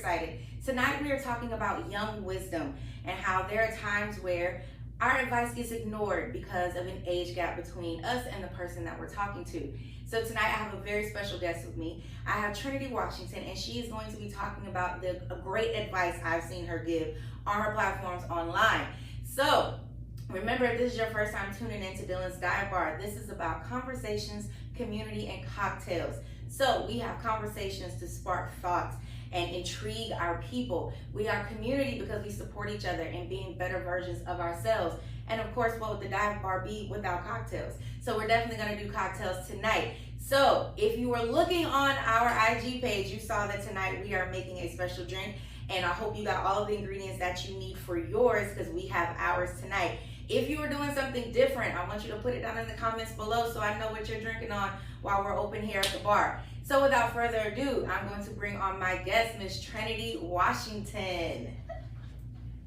excited. Tonight we are talking about young wisdom and how there are times where our advice gets ignored because of an age gap between us and the person that we're talking to. So tonight I have a very special guest with me. I have Trinity Washington, and she is going to be talking about the great advice I've seen her give on her platforms online. So remember, if this is your first time tuning in to Dylan's Dive Bar, this is about conversations, community, and cocktails. So we have conversations to spark thoughts and intrigue our people. We are community because we support each other in being better versions of ourselves. And of course, what would the dive bar be without cocktails? So we're definitely gonna do cocktails tonight. So if you were looking on our IG page, you saw that tonight we are making a special drink, and I hope you got all of the ingredients that you need for yours because we have ours tonight. If you are doing something different, I want you to put it down in the comments below so I know what you're drinking on while we're open here at the bar. So without further ado, I'm going to bring on my guest, Miss Trinity Washington.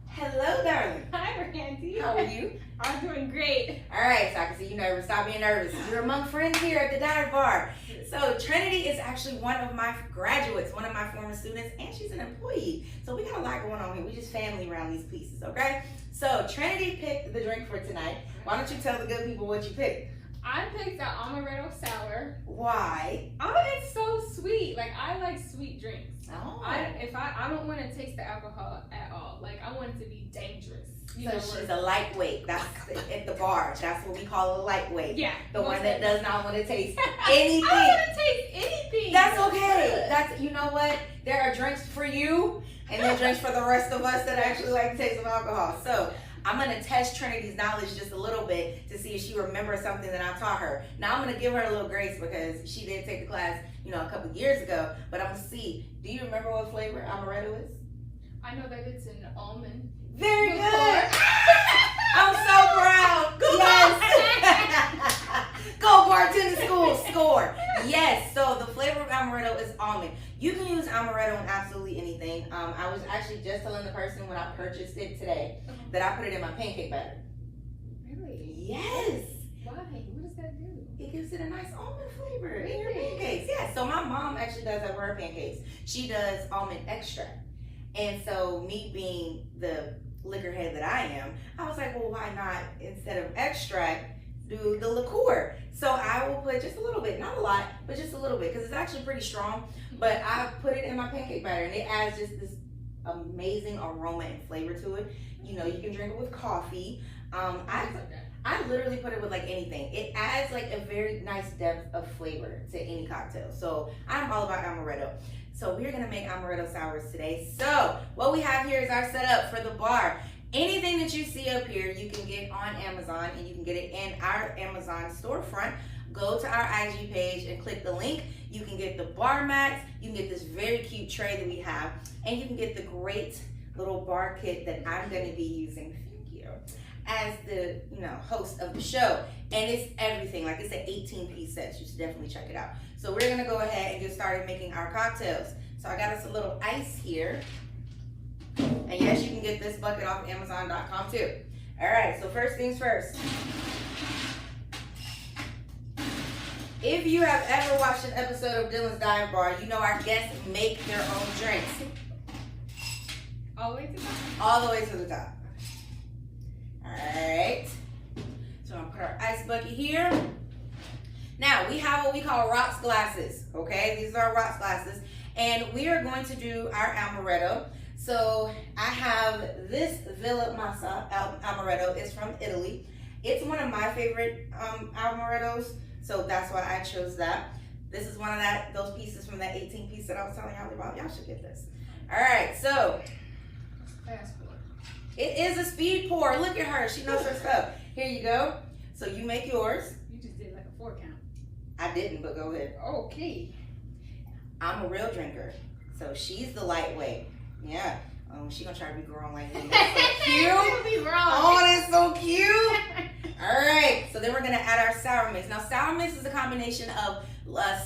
Hello, darling. Hi, Randy. How are you? I'm doing great. All right, so I can see you nervous. Stop being nervous. You're among friends here at the dive bar. So Trinity is actually one of my graduates, one of my former students, and she's an employee. So we got a lot going on here. We just family around these pieces, okay? So Trinity picked the drink for tonight. Why don't you tell the good people what you picked? I picked the amaretto sour. Why? Oh, it's so sweet. Like, I like sweet drinks. Oh. I don't want to taste the alcohol at all. Like, I want it to be dangerous. So she's a lightweight. That's at the bar. That's what we call a lightweight. Yeah. The one that does not want to taste anything. I don't want to taste anything. That's okay. That's, you know what? There are drinks for you, and then drinks for the rest of us that actually like the taste of alcohol. So I'm going to test Trinity's knowledge just a little bit to see if she remembers something that I taught her. Now I'm going to give her a little grace because she did take the class, a couple years ago, but I'm going to see. Do you remember what flavor amaretto is? I know that it's an almond. Very good. I'm so proud. Yes. Go bartender school. Score. Yes. So the flavor of amaretto is almond. You can use amaretto in absolutely anything. I was actually just telling the person when I purchased it today that I put it in my pancake batter. Really? Yes. Why? What does that do? It gives it a nice almond flavor in your pancakes. Yeah. So my mom actually does that for her pancakes. She does almond extract. And so me being the liquor head that I am, I was like, well, why not, instead of extract, do the liqueur? So I will put just a little bit, not a lot, but just a little bit, because it's actually pretty strong. But I put it in my pancake batter, and it adds just this amazing aroma and flavor to it. You can drink it with coffee. I literally put it with like anything. It adds like a very nice depth of flavor to any cocktail. So I'm all about amaretto. So we're gonna make amaretto sours today. So what we have here is our setup for the bar. Anything that you see up here, you can get on Amazon, and you can get it in our Amazon storefront. Go to our IG page and click the link. You can get the bar mats, you can get this very cute tray that we have, and you can get the great little bar kit that I'm gonna be using, thank you, as the host of the show. And it's everything. Like, it's an 18-piece set. You should definitely check it out. So we're gonna go ahead and get started making our cocktails. So I got us a little ice here. And yes, you can get this bucket off Amazon.com too. All right, so first things first. If you have ever watched an episode of Dylan's Dive Bar, you know our guests make their own drinks. All the way to the top? All the way to the top. All right. So I'm gonna put our ice bucket here. Now, we have what we call rocks glasses, okay? These are our rocks glasses. And we are going to do our amaretto. So I have this Villa Massa amaretto. It's from Italy. It's one of my favorite amarettos, so that's why I chose that. This is one of those pieces from that 18-piece that I was telling y'all about. Y'all should get this. All right, so Fast pour. it is a speed pour. Look at her. She knows her stuff. Here you go. So you make yours. You just did like a 4 count. I didn't, but go ahead. Okay. I'm a real drinker, so she's the lightweight. Yeah. She gonna try to be grown like me. That's so cute. Be wrong. Oh, that's so cute. All right. So then we're gonna add our sour mix. Now, sour mix is a combination of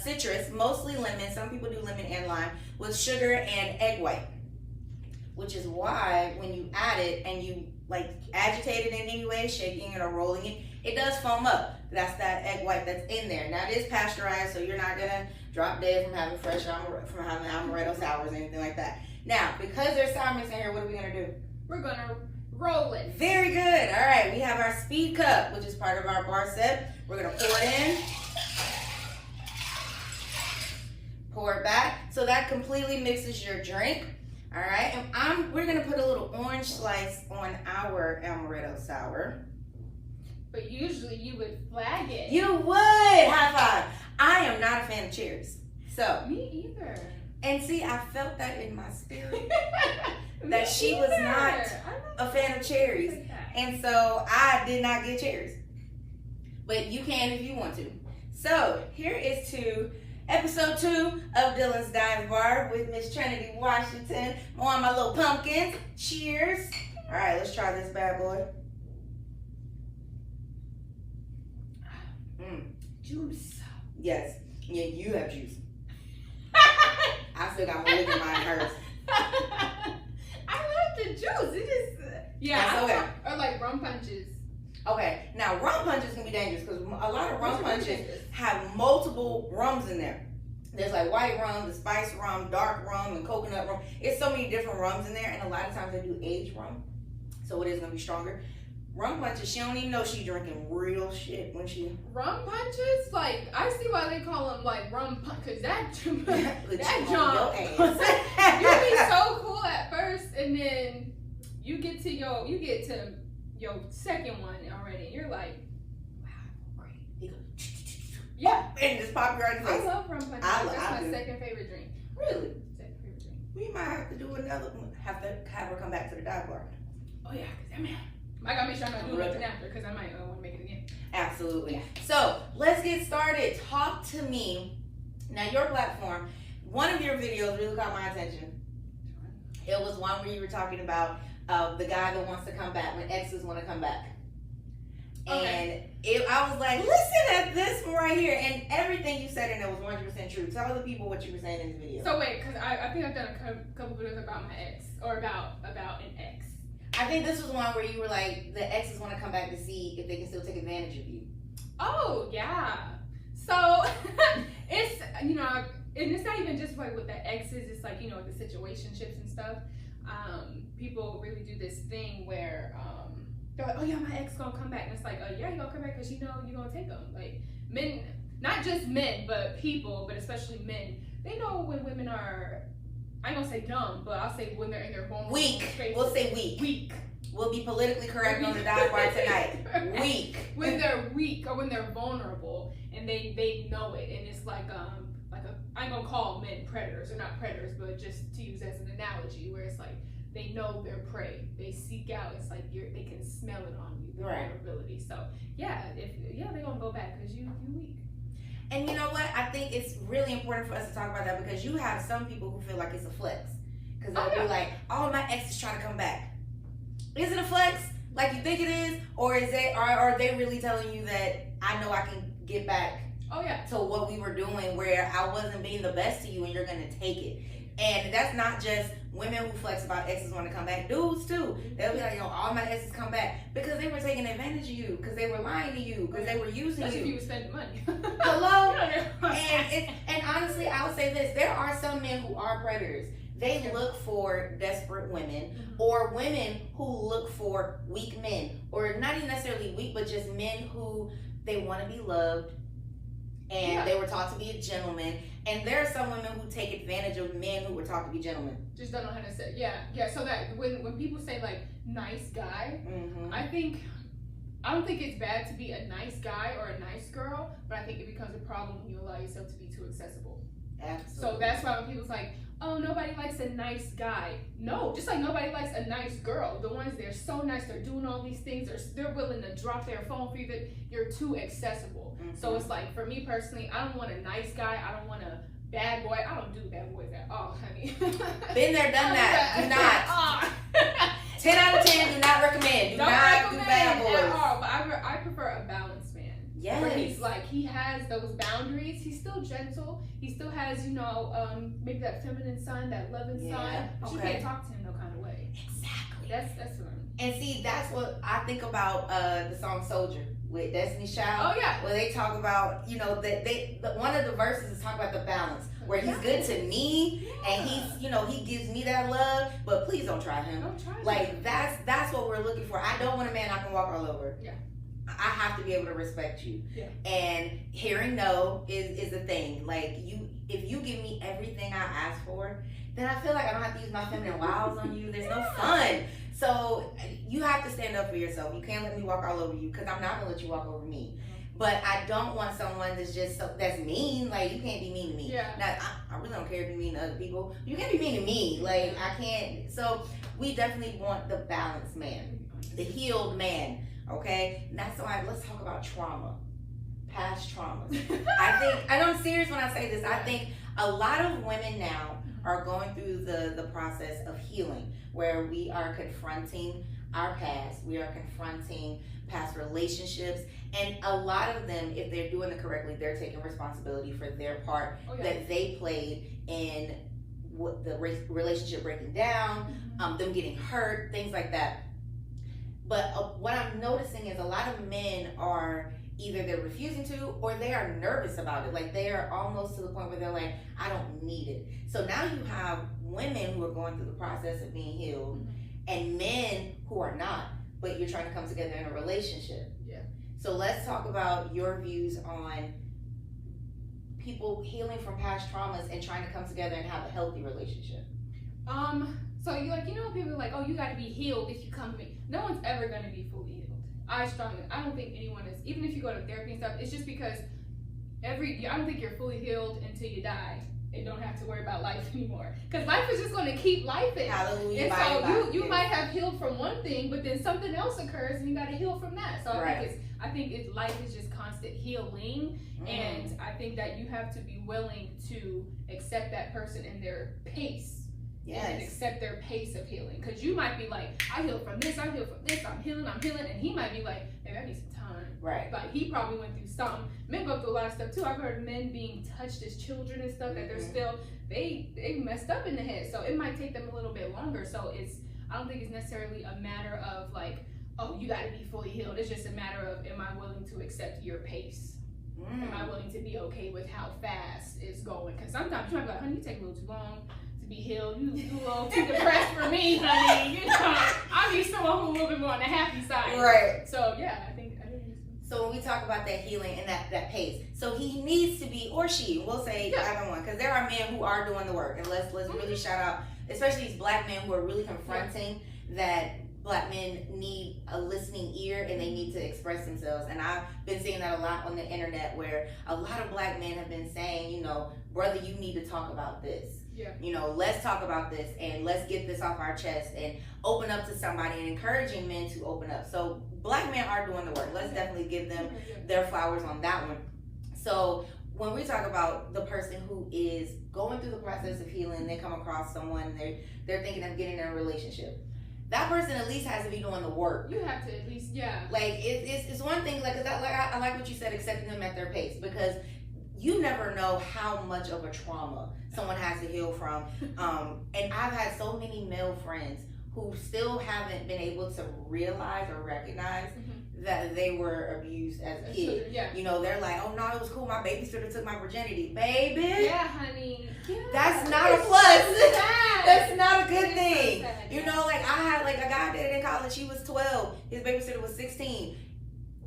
citrus, mostly lemon. Some people do lemon and lime with sugar and egg white, which is why when you add it and you like agitate it in any way, shaking it or rolling it, it does foam up. That's that egg white that's in there. Now, it is pasteurized, so you're not gonna drop dead from having fresh from having amaretto sours or anything like that. Now, because there's sour mix in here, what are we gonna do? We're gonna roll it. Very good. All right, we have our speed cup, which is part of our bar set. We're gonna pour it in, pour it back, so that completely mixes your drink. All right, and we're gonna put a little orange slice on our amaretto sour. But usually you would flag it. You would. High five. I am not a fan of cherries. So. Me either. And see, I felt that in my spirit. That she was not a fan of cherries. And so I did not get cherries. But you can if you want to. So here is to episode 2 of Dylan's Dive Bar with Miss Trinity Washington on my little pumpkins. Cheers. All right, let's try this bad boy. Juice. Yes. Yeah, you have juice. I still got one lick in mine hers. I love the juice. It just That's okay. Or like rum punches. Okay, now rum punches can be dangerous because a lot of rum punches have multiple rums in there. There's like white rum, the spice rum, dark rum, and coconut rum. It's so many different rums in there, and a lot of times they do aged rum, so it is gonna be stronger. Rum punches, she don't even know she drinking real shit when she. Rum punches, like I see why they call them like rum punch, cause that John, you be so cool at first, and then you get to your second one already, and you're like, wow, great. Yeah, and just pop you right in the face. I love rum punches. That's my second favorite drink. Really? Second favorite drink. We might have to do another one. Have her come back to the dive bar. Oh yeah, cause I gotta make sure I'm not doing nothing after, because I might want to make it again. Absolutely. So let's get started. Talk to me. Now your platform, one of your videos really caught my attention. It was one where you were talking about the guy that wants to come back, when exes want to come back. And I was like, listen at this one right here. And everything you said in it was 100% true. Tell the people what you were saying in this video. So wait, because I think I've done a couple videos about my ex, or about an ex. I think this was one where you were like, the exes want to come back to see if they can still take advantage of you. Oh, yeah. So, it's, and it's not even just like with the exes, it's like, the situationships and stuff. People really do this thing where they're like, oh yeah, my ex gonna come back. And it's like, yeah, you gonna come back because you're gonna take them. Like, men, not just men, but people, but especially men, they know when women are, I ain't gonna say dumb, but I'll say when they're in their vulnerable weak. spaces. We'll say weak. Weak. We'll be politically correct on the dive bar tonight. Weak. When they're weak or when they're vulnerable and they know it, and it's like I ain't gonna call men predators, or not predators, but just to use as an analogy, where it's like they know their prey, they seek out. It's like they can smell it on you, the vulnerability. So yeah, they're gonna go back because you weak. And you know what? I think it's really important for us to talk about that, because you have some people who feel like it's a flex. Because they'll be like, oh, my ex is trying to come back. Is it a flex like you think it is? Or are they really telling you that I know I can get back to what we were doing, where I wasn't being the best to you and you're going to take it? And that's not just women who flex about exes want to come back. Dudes too. They'll be like, all my exes come back because they were taking advantage of you, because they were lying to you, because they were using Especially you. if you were spending money. Hello? And honestly, I would say this. There are some men who are predators. They look for desperate women, or women who look for weak men, or not even necessarily weak, but just men who they want to be loved, and they were taught to be a gentleman. And there are some women who take advantage of men who were taught to be gentlemen. Just don't know how to say. Yeah. So that when people say like nice guy, I don't think it's bad to be a nice guy or a nice girl, but I think it becomes a problem when you allow yourself to be too accessible. Absolutely. So that's why when people's like, oh, nobody likes a nice guy. No, just like nobody likes a nice girl. The ones they're so nice, they're doing all these things, they're willing to drop their phone for you, that you're too accessible. So it's like, for me personally, I don't want a nice guy. I don't want a bad boy. I don't do bad boys at all, honey. Been there, done that. Do not. 10 out of 10, do not recommend. Do not do bad boys at all. But I prefer a balanced man. Yes. Where he's like, he has those boundaries. He's still gentle. He still has, maybe that feminine side, that loving side. But you can't talk to him no kind of way. Exactly. That's what I mean. And see, that's what I think about the song Soldier with Destiny's Child. Oh yeah. Where they talk about, that one of the verses is talk about the balance. where he's good to me and he's, he gives me that love, but please don't try him. Don't try Like him. that's what we're looking for. I don't want a man I can walk all over. Yeah. I have to be able to respect you. Yeah. And hearing no is a thing. Like if you give me everything I ask for, then I feel like I don't have to use my feminine wiles on you. There's no fun. So you have to stand up for yourself. You can't let me walk all over you, because I'm not gonna let you walk over me. But I don't want someone that's just that's mean. Like, you can't be mean to me. Yeah. Now, I really don't care if you're mean to other people. You can't be mean to me. Like, I can't. So we definitely want the balanced man, the healed man. Okay, and that's why let's talk about trauma, past traumas. I think, and I'm serious when I say this. I think a lot of women now are going through the process of healing, where we are confronting our past, we are confronting past relationships, and a lot of them, if they're doing it correctly, they're taking responsibility for their part that they played in what the relationship breaking down, them getting hurt, things like that. But what I'm noticing is a lot of men are either they're refusing to, or they are nervous about it. Like, they are almost to the point where they're like, I don't need it. So now you have women who are going through the process of being healed, and men who are not, but you're trying to come together in a relationship. Yeah. So let's talk about your views on people healing from past traumas and trying to come together and have a healthy relationship. So you people are like, oh, you got to be healed if you come to me. No one's ever going to be fully healed. I don't think anyone is. Even if you go to therapy and stuff, it's just because I don't think you're fully healed until you die and don't have to worry about life anymore. Because life is just going to keep lifing. Hallelujah. And so you might have healed from one thing, but then something else occurs and you got to heal from that. So I think life is just constant healing, and I think that you have to be willing to accept that person and their pace. Yes. And accept their pace of healing. Because you might be like, I healed from this, I'm healing, and he might be like, maybe I need some time. Right. But he probably went through something. Men go through a lot of stuff too. I've heard men being touched as children and stuff that they're still, they messed up in the head. So it might take them a little bit longer. So I don't think it's necessarily a matter of like, oh, you got to be fully healed. It's just a matter of, am I willing to accept your pace? Am I willing to be okay with how fast it's going? Because sometimes you might be like, honey, you take a little too long to be healed. You a little too depressed for me, honey. I need someone who's a little bit more on the happy side. Right. So yeah, I think. So when we talk about that healing and that pace, so he needs to be, or she, we'll say either one, because there are men who are doing the work, and let's really shout out, especially these black men who are really confronting that black men need a listening ear and they need to express themselves. And I've been seeing that a lot on the internet, where a lot of black men have been saying, brother, you need to talk about this. Yeah. Let's talk about this and let's get this off our chest and open up to somebody, and encouraging men to open up. So black men are doing the work. Let's definitely give them their flowers on that one. So when we talk about the person who is going through the process of healing, they come across someone, they're thinking of getting in a relationship. That person at least has to be doing the work. You have to at least, Like, it's one thing, like, 'cause I like what you said, accepting them at their pace, because you never know how much of a trauma someone has to heal from. And I've had so many male friends who still haven't been able to realize or recognize that they were abused as a kid. Yeah. They're like, oh no, it was cool, my babysitter took my virginity. Baby. Yeah, honey. Yeah. That's not a plus. That's not a good thing. Like, I had like a guy did it in college. He was 12. His babysitter was 16.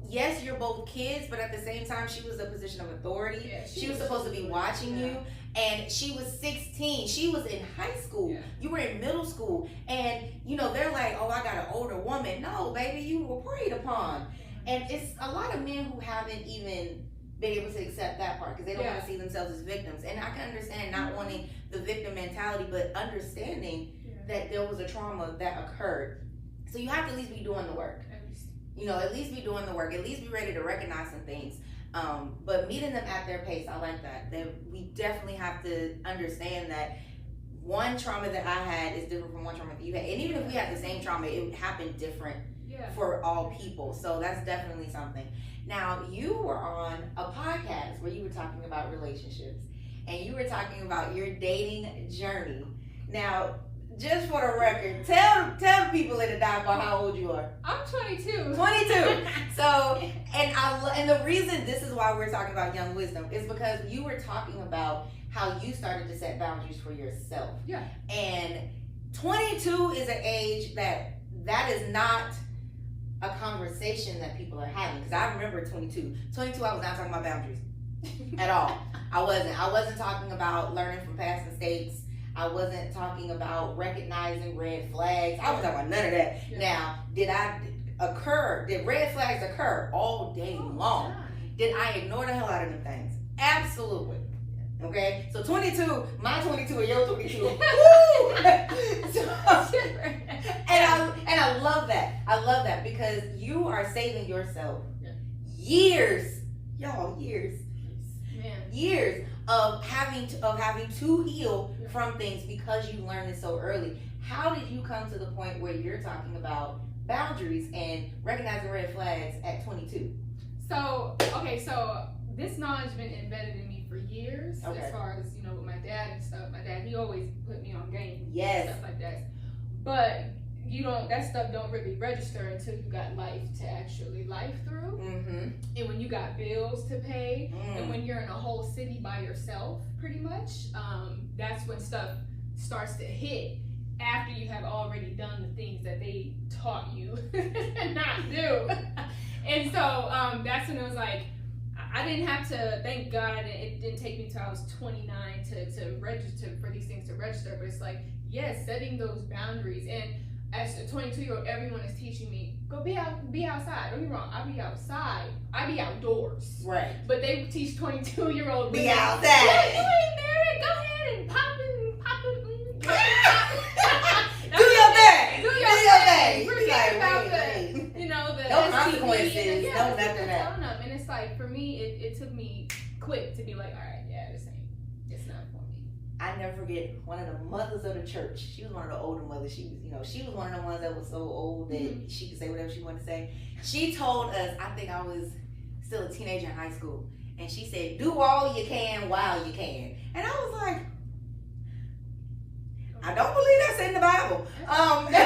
Yes, you're both kids, but at the same time, she was a position of authority. Yeah, she was supposed to be watching you, and she was 16. She was in high school. Yeah. You were in middle school, and they're like, oh, I got an older woman. No, baby, you were preyed upon. And it's a lot of men who haven't even been able to accept that part, because they don't want to see themselves as victims. And I can understand not wanting the victim mentality, but understanding that there was a trauma that occurred. So you have to at least be doing the work. At least be doing the work. At least be ready to recognize some things. But meeting them at their pace, I like that. We definitely have to understand that one trauma that I had is different from one trauma that you had. And even if we had the same trauma, it happened different for all people. So that's definitely something. Now, you were on a podcast where you were talking about relationships, and you were talking about your dating journey. Now, just for the record, tell the people in the dialogue how old you are. I'm 22. 22. So, and the reason this is why we're talking about young wisdom is because you were talking about how you started to set boundaries for yourself. Yeah. And 22 is an age that is not a conversation that people are having. Because I remember 22. 22, I was not talking about boundaries at all. I wasn't talking about learning from past mistakes. I wasn't talking about recognizing red flags. I wasn't talking about none of that. Yeah. Now, did red flags occur all day long? Did I ignore the hell out of them things? Absolutely. Okay? So 22, my 22 and your 22. Woo! And I love that. I love that because you are saving yourself years, y'all, years of having to heal from things because you learned it so early. How did you come to the point where you're talking about boundaries and recognizing red flags at 22? So this knowledge has been embedded in me for years. Okay. As far as, with my dad and stuff. My dad, he always put me on game. Yes. Stuff like that. But that stuff don't really register until you got life to actually life through. Mm-hmm. And when you got bills to pay, and when you're in a whole city by yourself, pretty much, that's when stuff starts to hit after you have already done the things that they taught you not do. And so that's when it was like, I didn't have to, thank God it didn't take me till I was 29 to register, for these things to register. But it's like, yes, setting those boundaries. And as a 22-year-old, everyone is teaching me, be outside. Don't get me wrong, I be outside. I be outdoors. Right. But they teach 22-year-old Be women, outside. yeah, you ain't married, go ahead and pop it. Do your thing. Do your thing. Forget Forget about wait. the No STD consequences. and No that's nothing what I'm that. telling them. And it's like, for me, it took me quick to be like, all right, yeah, it's not for me. I never forget one of the mothers of the church. She was one of the older mothers. She was one of the ones that was so old that she could say whatever she wanted to say. She told us, I think I was still a teenager in high school, and she said, "Do all you can while you can." And I was like, I don't believe that's in the Bible. Not in the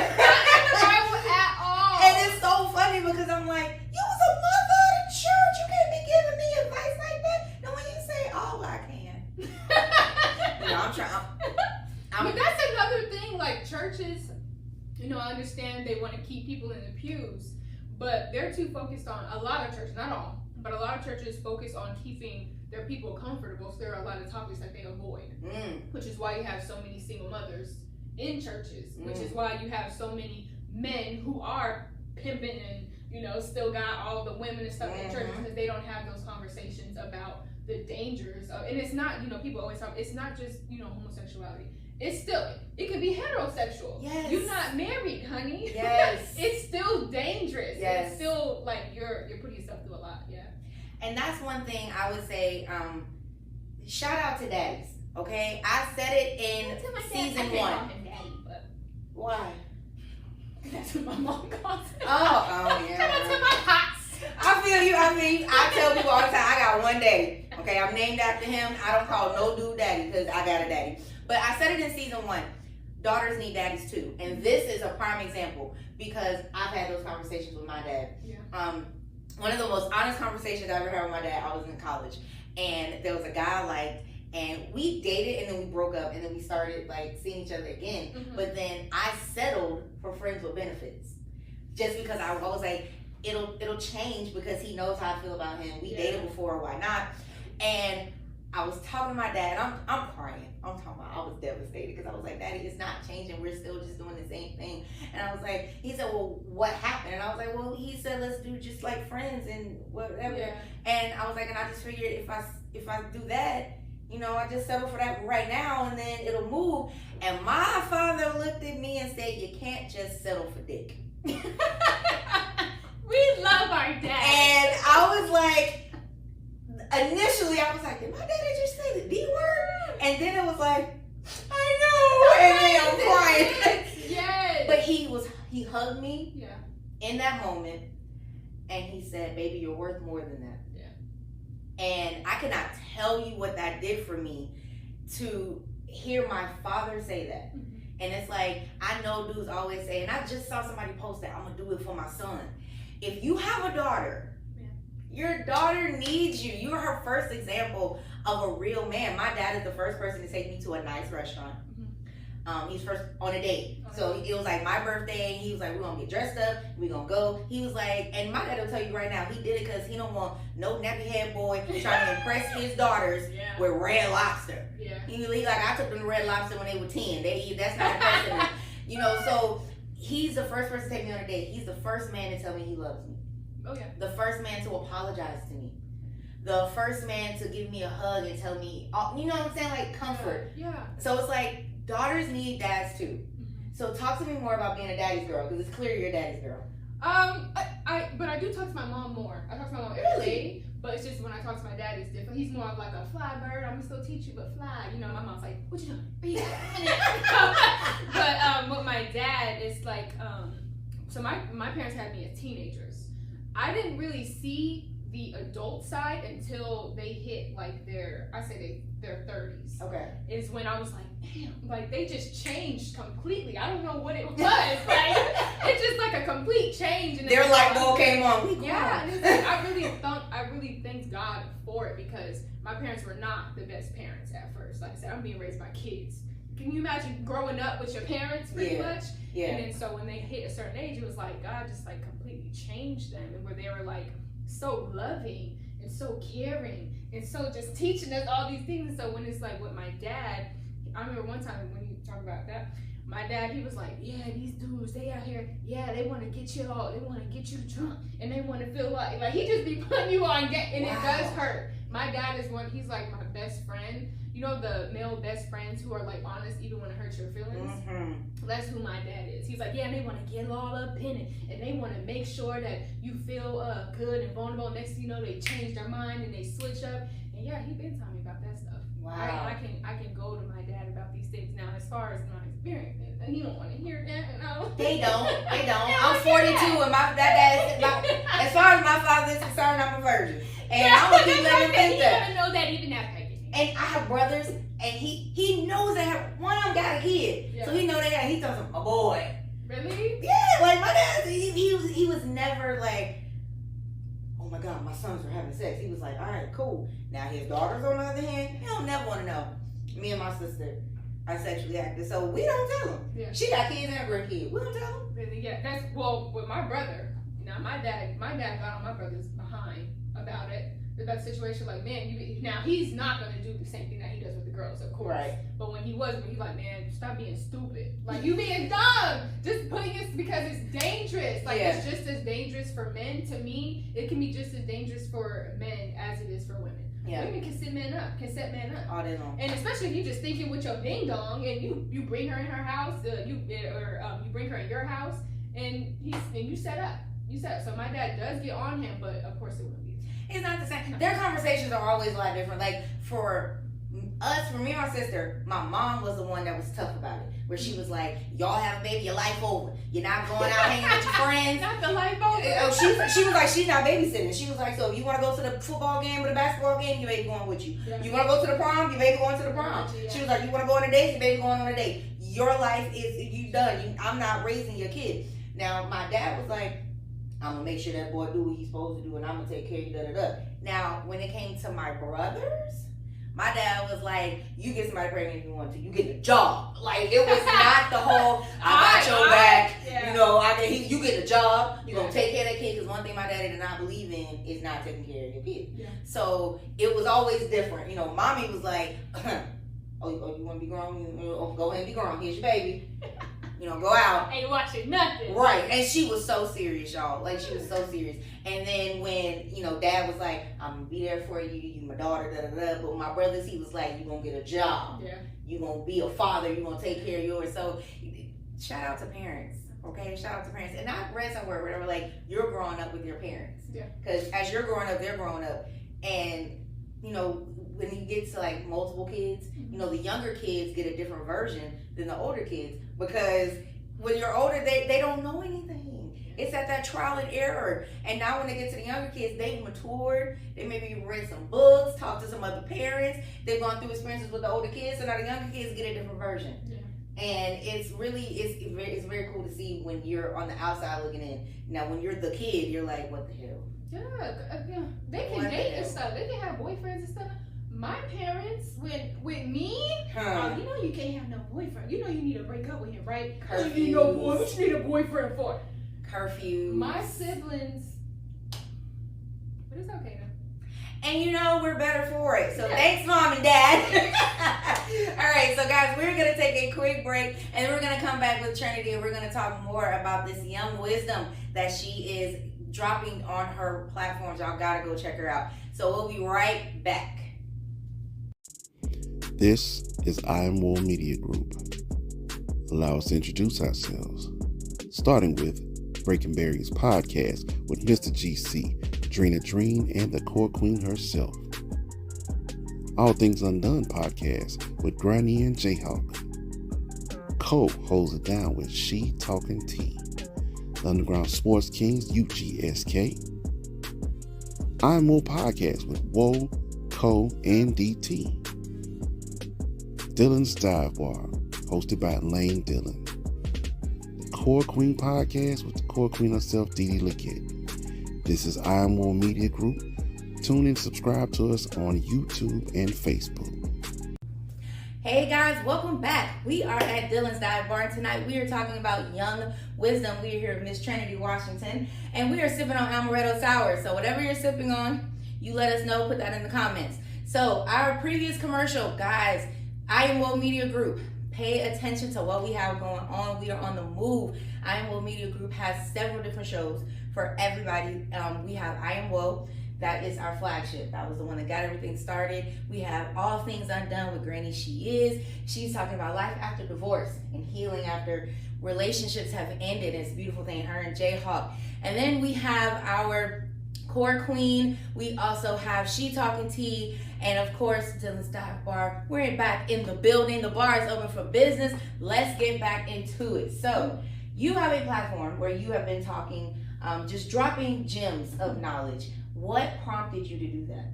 Bible at all. And it's so funny because I'm like, you was a mother of the church. You can't be giving me advice like that. And when you say all I can, I'm trying. But that's another thing. Like churches, I understand they want to keep people in the pews, but they're too focused on, a lot of churches, not all, but a lot of churches focus on keeping their people comfortable. So there are a lot of topics that they avoid, which is why you have so many single mothers in churches, which is why you have so many men who are pimping and still got all the women and stuff in churches, because they don't have those conversations about the dangers of, and it's not, people always talk, it's not just homosexuality. It's still, it could be heterosexual. Yes. You're not married, honey. Yes. It's still dangerous. Yes. It's still like you're putting yourself through a lot. Yeah. And that's one thing I would say, shout out to daddies, okay? I said it in season 1. Daddy, but why? that's what my mom calls it. Oh, yeah. Shout out to my pops. I feel you. I tell people all the time, I got one daddy, okay? I'm named after him. I don't call no dude daddy because I got a daddy. But I said it in season 1. Daughters need daddies too. And this is a prime example because I've had those conversations with my dad. Yeah. One of the most honest conversations I ever had with my dad, I was in college. And there was a guy I liked, and we dated and then we broke up and then we started like seeing each other again. Mm-hmm. But then I settled for friends with benefits. Just because I was like, it'll change because he knows how I feel about him. We dated before, why not? And I was talking to my dad, and I'm crying. I'm talking about, I was devastated because I was like, Daddy, it's not changing. We're still just doing the same thing. And I was like, he said, well, what happened? And I was like, well, he said, let's do just like friends and whatever. Yeah. And I was like, and I just figured if I do that, I just settle for that right now and then it'll move. And my father looked at me and said, you can't just settle for dick. We love our dad. And I was like, initially, I was like, did my daddy just say the D word? And then it was like, I know. And then I'm crying. Yes. But he hugged me Yeah. in that moment. And he said, baby, you're worth more than that. Yeah. And I cannot tell you what that did for me to hear my father say that. Mm-hmm. And it's like, I know dudes always say, and I just saw somebody post that, I'm going to do it for my son. If you have a daughter, Your daughter needs you. You are her first example of a real man. My dad is the first person to take me to a nice restaurant. He's first on a date. So it was like my birthday. He was like, we're going to get dressed up. We're going to go. He was like, and my dad will tell you right now, he did it because he don't want no nappy head boy trying to impress his daughters with Red Lobster. Yeah. He like, I took them to Red Lobster when they were 10. That's not impressing them. You know, so he's the first person to take me on a date. He's the first man to tell me he loves me. Oh, yeah. The first man to apologize to me. The first man to give me a hug and tell me, you know what I'm saying? Like comfort. Yeah. So it's like, daughters need dads too. So talk to me more about being a daddy's girl, because it's clear you're a daddy's girl. But I do talk to my mom more. I talk to my mom every day, but it's just when I talk to my dad, it's different. He's more of like a fly bird. I'm gonna still teach you, but fly. You know, my mom's like, what you doing? But with my dad, it's like, so my parents had me as teenagers. I didn't really see the adult side until they hit like their 30s. Okay. Is when I was like, damn, like they just changed completely. I don't know what it was. Like it's just like a complete change. And their light bulb came on. Yeah, and it's like, I really thanked God for it, because my parents were not the best parents at first. Like I said, I'm being raised by kids. Can you imagine growing up with your parents pretty much? Yeah. And then so when they hit a certain age, it was like God just like completely changed them, and where they were like so loving and so caring and so just teaching us all these things. And so when it's like with my dad, I remember one time when you talk about that, my dad, he was like, yeah, these dudes, they out here, yeah, they want to get you all, they want to get you drunk, and they want to feel like he just be putting you on, and it does hurt. My dad is he's like my best friend. You know, the male best friends who are like honest even when it hurts your feelings? That's who my dad is. He's like, yeah, and they want to get all up in it, and they want to make sure that you feel good and vulnerable. Next thing you know, they change their mind and they switch up. And yeah, he been telling me about that stuff. Wow. I can go to my dad about these things now. As far as my experience, and he don't want to hear that. No. They don't. I'm 42, and as far as my father is concerned, I'm a virgin, and I'm gonna keep letting him think that. He know that even after. And I have brothers, and he knows they have, one of them got a kid. Yeah. So he know they got, he tells them, a boy. Really? Yeah, like my dad, he was never like, oh my God, my sons are having sex. He was like, all right, cool. Now his daughters, on the other hand, he don't never want to know. Me and my sister are sexually active, so we don't tell him. Yeah. She got kids and a grandkid. We don't tell him. Really? Yeah. That's, well, with my brother, now my dad got on my brother's behind about it. That situation, like, man, now he's not gonna do the same thing that he does with the girls, of course. Right. But when he's like, man, stop being stupid. Like, you being dumb. Just putting it because it's dangerous. Like, it's just as dangerous for men. To me, it can be just as dangerous for men as it is for women. Yeah. Women can set men up. All day long. And especially if you just thinking with your ding dong and you bring her in her house, you bring her in your house, and you set up. So my dad does get on him, but of course it wouldn't be. It's not the same. Their conversations are always a lot different. Like for me and my sister, my mom was the one that was tough about it. Where she was like, y'all have a baby, your life over. You're not going out hanging with your friends. Not the life over. She was like, she's not babysitting. She was like, so if you want to go to the football game or the basketball game, your baby going with you. Yeah. You want to go to the prom, your baby going to the prom. Yeah. She was like, you want to go on a date, your baby going on a date. Your life is, you done. I'm not raising your kid. Now, my dad was like, I'm going to make sure that boy do what he's supposed to do, and I'm going to take care of you, da-da-da. Now, when it came to my brothers, my dad was like, you get somebody pregnant if you want to. You get a job. Like, it was not the whole, I got your back. Yeah. You know, you get a job. You're going to take care of that kid. Because one thing my daddy did not believe in is not taking care of your kid. Yeah. So, it was always different. You know, mommy was like, oh, you want to be grown? Go ahead and be grown. Here's your baby. You know, go out. Ain't watching nothing. Right. And she was so serious, y'all. Like, she was so serious. And then when, you know, dad was like, I'm going to be there for you. You my daughter, da-da-da. But with my brothers, he was like, you're going to get a job. Yeah. You're going to be a father. You're going to take care of yours. So, shout out to parents. Okay? Shout out to parents. And I read somewhere where they were like, you're growing up with your parents. Yeah. Because as you're growing up, they're growing up. And, you know, when you get to like multiple kids, you know, the younger kids get a different version than the older kids. Because when you're older, they don't know anything. It's at that trial and error. And now when they get to the younger kids, they've matured. They maybe read some books, talked to some other parents. They've gone through experiences with the older kids. So now the younger kids get a different version. Yeah. And it's very cool to see when you're on the outside looking in. Now, when you're the kid, you're like, what the hell? Yeah, they can date and stuff. They can have boyfriends and stuff. My parents, with me, you know you can't have no boyfriend. You know you need to break up with him, right? Curfews. You need no boy. What you need a boyfriend for? Curfews. My siblings, but it's okay now. And you know we're better for it. So Yeah. thanks, Mom and Dad. All right, so guys, we're gonna take a quick break, and then we're gonna come back with Trinity, and we're gonna talk more about this young wisdom that she is dropping on her platforms. Y'all gotta go check her out. So we'll be right back. This is I Am Wool Media Group. Allow us to introduce ourselves, starting with Breaking Barriers podcast with Mr. GC, Drina Dream, and the core queen herself. All Things Undone podcast with Granny and Jayhawk. Cole holds it down with She Talking T. The Underground Sports Kings, UGSK. I Am Wool podcast with Woe, Cole, and DT. Dylan's Dive Bar, hosted by Lane Dillon. The Core Queen podcast with the Core Queen herself, Dee Dee Leggett. This is I Am Wool Media Group. Tune in and subscribe to us on YouTube and Facebook. Hey guys, welcome back. We are at Dylan's Dive Bar. Tonight we are talking about young wisdom. We are here with Miss Trinity Washington, and we are sipping on amaretto sour. So whatever you're sipping on, you let us know, put that in the comments. So our previous commercial, guys, I Am Wool Media Group. Pay attention to what we have going on. We are on the move. I Am Wool Media Group has several different shows for everybody. We have I Am Wool. That is our flagship. That was the one that got everything started. We have All Things Undone with Granny She Is. She's talking about life after divorce and healing after relationships have ended. It's a beautiful thing. Her and Jayhawk. And then we have our Core Queen. We also have She Talking Tea. And of course, Dylan's Dive Bar. We're back in the building. The bar is open for business. Let's get back into it. So you have a platform where you have been talking, just dropping gems of knowledge. What prompted you to do that?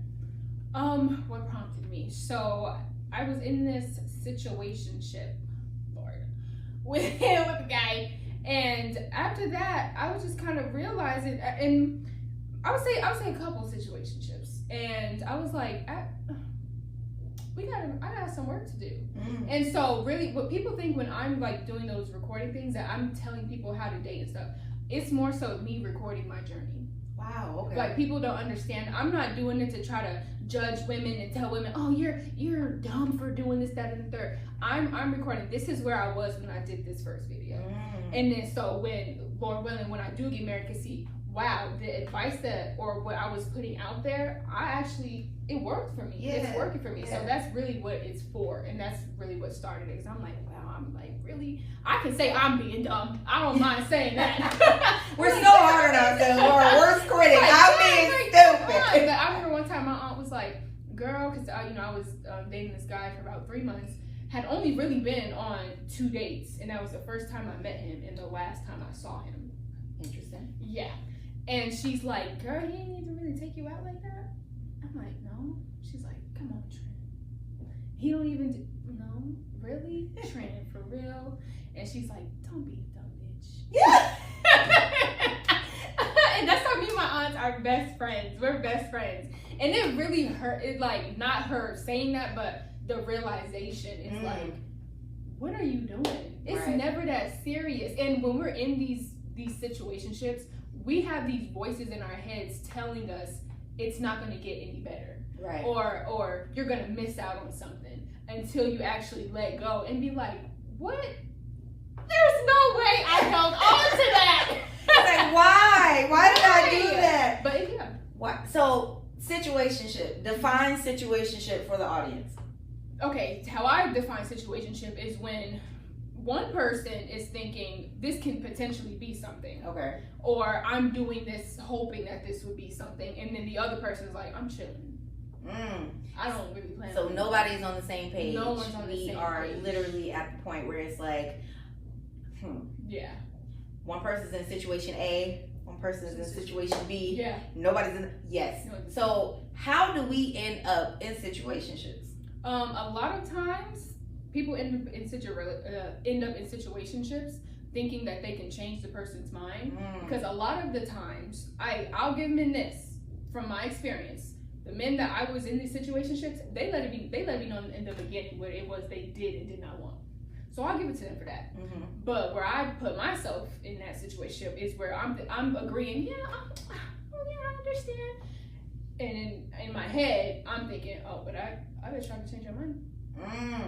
What prompted me? So I was in this situationship, Lord, with a guy, and after that, I was just kind of realizing, and I would say a couple situationships, and I was like, I got some work to do. And so really what people think when I'm like doing those recording things that I'm telling people how to date and stuff, it's more so me recording my journey. Wow, okay. Like people don't understand. I'm not doing it to try to judge women and tell women, oh, you're dumb for doing this, that, and the third. I'm recording. This is where I was when I did this first video. And then so when, Lord willing, when I do get married, can see, wow, the advice or what I was putting out there, it worked for me. Yeah. It's working for me. Yeah. So that's really what it's for. And that's really what started it. Because I'm like, wow, I'm like, really? I can say I'm being dumb. I don't mind saying that. We're so hard on ourselves. We're our worst critic. I'm being stupid. But I remember one time my aunt was like, girl, because I was dating this guy for about 3 months, had only really been on 2 dates. And that was the first time I met him and the last time I saw him. Interesting. Yeah. And she's like, girl, he didn't even really take you out like that? I'm like, no. She's like, come on, Trent. He don't even no, really? Trent, for real? And she's like, don't be a dumb bitch. Yeah. And that's how me and my aunts are best friends. We're best friends. And it really hurt. It's like, not her saying that, but the realization is like, what are you doing? It's never that serious. And when we're in these situationships, we have these voices in our heads telling us it's not going to get any better, right? Or you're going to miss out on something until you actually let go and be like, what? There's no way I held on to that. It's like, why? Why did I do that? But yeah. Why? So situationship. Define situationship for the audience. Okay, how I define situationship is when one person is thinking this can potentially be something. Okay. Or I'm doing this hoping that this would be something. And then the other person is like, I'm chilling. I don't really plan. So nobody's on the same page. No one's on the same page. We are literally at the point where it's like, yeah. One person's in situation A, one person is in situation B. Yeah. Nobody's in, yes. So how do we end up in situationships? A lot of times people end up in situationships thinking that they can change the person's mind, because a lot of the times, I'll give men this from my experience. The men that I was in these situationships, they let me know in the beginning what it was they did and did not want. So I'll give it to them for that. But where I put myself in that situation is where I'm agreeing, I understand. And in my head, I'm thinking, oh, but I was trying to change your mind.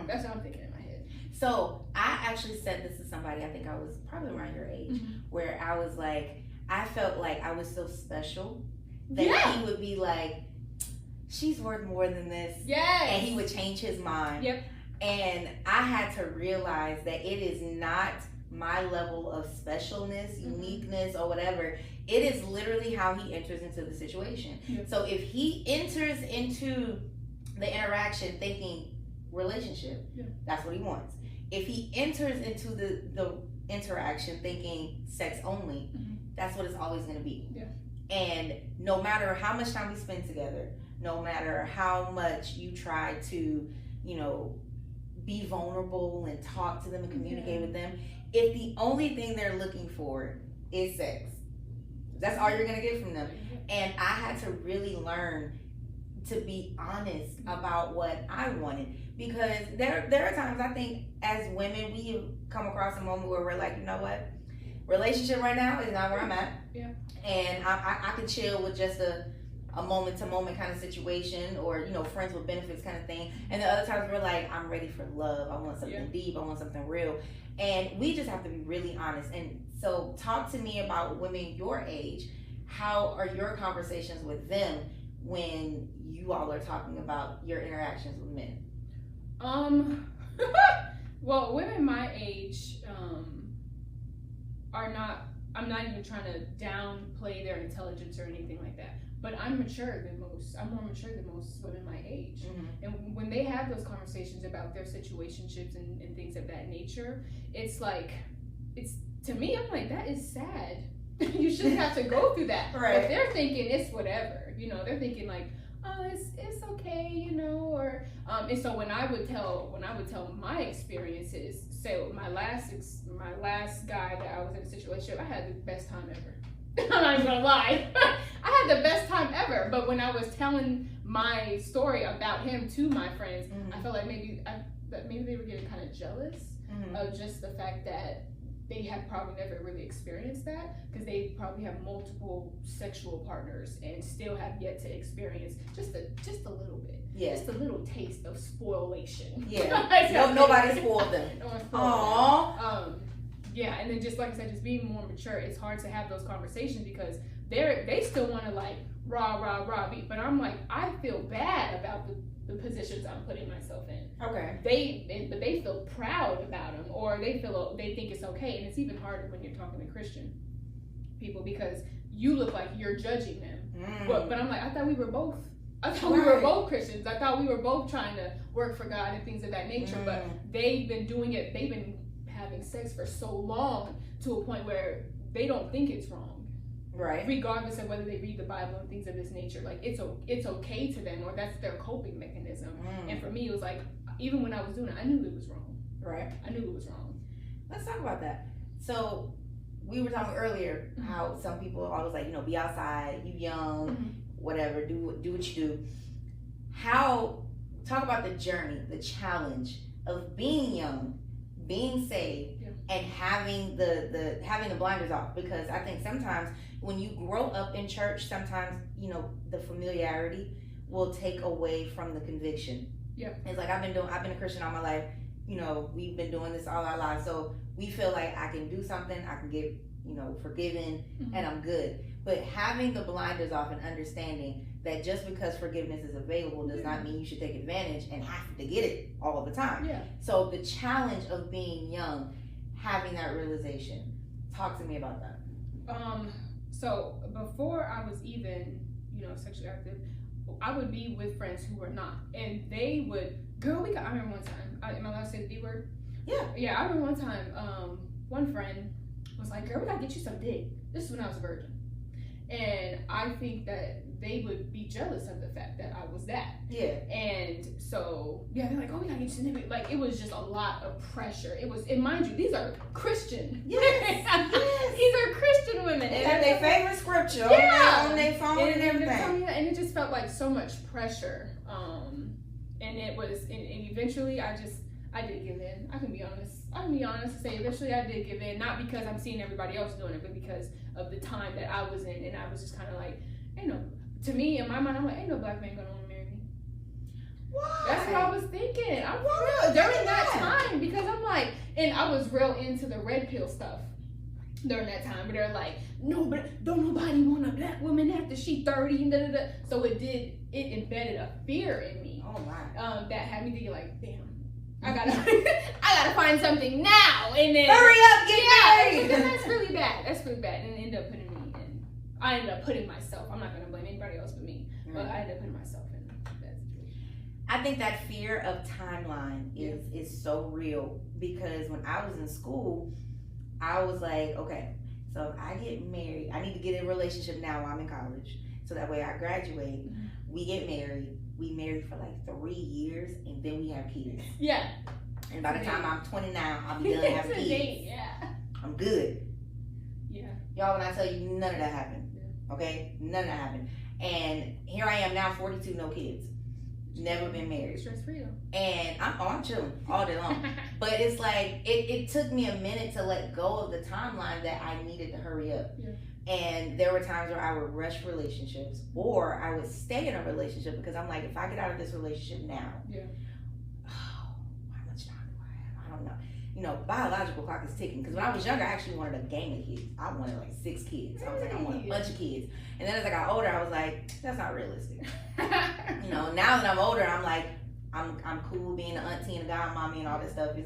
That's what I'm thinking in my head. So I actually said this to somebody, I think I was probably around your age, where I was like, I felt like I was so special that he would be like, she's worth more than this. Yes. And he would change his mind. Yep. And I had to realize that it is not my level of specialness, uniqueness, or whatever. It is literally how he enters into the situation. Yep. So if he enters into the interaction thinking relationship, that's what he wants. If he enters into the interaction thinking sex only, that's what it's always going to be. Yeah. And no matter how much time we spend together, no matter how much you try to, be vulnerable and talk to them and communicate with them, if the only thing they're looking for is sex, that's all you're going to get from them. And I had to really learn to be honest about what I wanted, because there are times I think as women we have come across a moment where we're like, you know what, relationship right now is not where I'm at. Yeah. And I can chill with just a moment to moment kind of situation, or friends with benefits kind of thing. And the other times we're like, I'm ready for love, I want something deep, I want something real. And we just have to be really honest. And so talk to me about women your age. How are your conversations with them when you all are talking about your interactions with men? Well, women my age are not, I'm not even trying to downplay their intelligence or anything like that, but I'm more mature than most women my age. And when they have those conversations about their situationships and things of that nature, it's like, to me, I'm like, that is sad. You shouldn't have to go through that. Right. But they're thinking it's whatever, they're thinking like, oh, it's okay, or and so when I would tell my experiences, say my last guy that I was in a situation, I had the best time ever. I'm not even gonna lie. I had the best time ever. But when I was telling my story about him to my friends, I felt like maybe they were getting kind of jealous of just the fact that they have probably never really experienced that, because they probably have multiple sexual partners and still have yet to experience just a little bit. Yeah. Just a little taste of spoilation. Yeah. Nobody spoiled them. No one spoiled them. Yeah, and then just like I said, just being more mature, it's hard to have those conversations because they still want to like rah, but I'm like, I feel bad about the positions I'm putting myself in. Okay. But they feel proud about them, or they think it's okay, and it's even harder when you're talking to Christian people because you look like you're judging them. But I'm like, I thought we were both Christians. I thought we were both trying to work for God and things of that nature. But they've been doing it. They've been having sex for so long to a point where they don't think it's wrong. Right. Regardless of whether they read the Bible and things of this nature, like it's okay to them, or that's their coping mechanism. And for me, it was like, even when I was doing it, I knew it was wrong. Right. I knew it was wrong. Let's talk about that. So we were talking earlier how some people are always like, be outside, you young, whatever, do what you do. Talk about the journey, the challenge of being young, being saved, and having the blinders off, because I think sometimes when you grow up in church, sometimes the familiarity will take away from the conviction. Yeah, it's like I've been a Christian all my life. We've been doing this all our lives, so we feel like I can do something, I can get forgiven, and I'm good. But having the blinders off and understanding that just because forgiveness is available does not mean you should take advantage and have to get it all the time. Yeah. So the challenge of being young, having that realization. Talk to me about that. So before I was even, sexually active, I would be with friends who were not, and they would, I remember one time, am I allowed to say the B word? Yeah. Yeah, I remember one time, one friend was like, girl, we gotta get you some dick. This is when I was a virgin. And I think that they would be jealous of the fact that I was that. Yeah. And so, yeah, they're like, oh, we gotta get you to like, it was just a lot of pressure. It was, and mind you, these are Christian. Yes. These are Christian women. They have their favorite scripture on their phone and everything. And it just felt like so much pressure. And it was, and eventually I did give in. I can be honest and say eventually I did give in, not because I'm seeing everybody else doing it, but because of the time that I was in, and I was just kind of like, to me, in my mind, I'm like, ain't no black man gonna want to marry me. Why? That's what I was thinking. I'm real during that time, because I'm like, and I was real into the red pill stuff during that time, but they're like, no, but don't nobody want a black woman after she 30 and da da da. So it embedded a fear in me. Oh my. That had me thinking like, damn, I gotta find something now, and then hurry up, get married. And that's really bad. That's really bad, and it ended up putting me in. I ended up putting myself. I'm not gonna blame anybody else but me, but I ended up putting myself in that situation. I think that fear of timeline is so real, because when I was in school, I was like, okay, so if I get married, I need to get in a relationship now while I'm in college, so that way I graduate, we get married. We married for like 3 years, and then we have kids. Yeah. And by the time I'm 29, I'll be done having kids. Yeah. I'm good. Yeah. Y'all, when I tell you, none of that happened. Yeah. Okay? None of that happened. And here I am now, 42, no kids. Never been married. Stress free though. And I'm chilling all day long. But it's like, it took me a minute to let go of the timeline that I needed to hurry up. Yeah. And there were times where I would rush relationships, or I would stay in a relationship because I'm like, if I get out of this relationship now, how much time do I have? I don't know. Biological clock is ticking. Because when I was younger, I actually wanted a gang of kids. I wanted like 6 kids. I was like, I want a bunch of kids. And then as I got older, I was like, that's not realistic. Now that I'm older, I'm like, I'm cool being an auntie and a godmommy and all this stuff.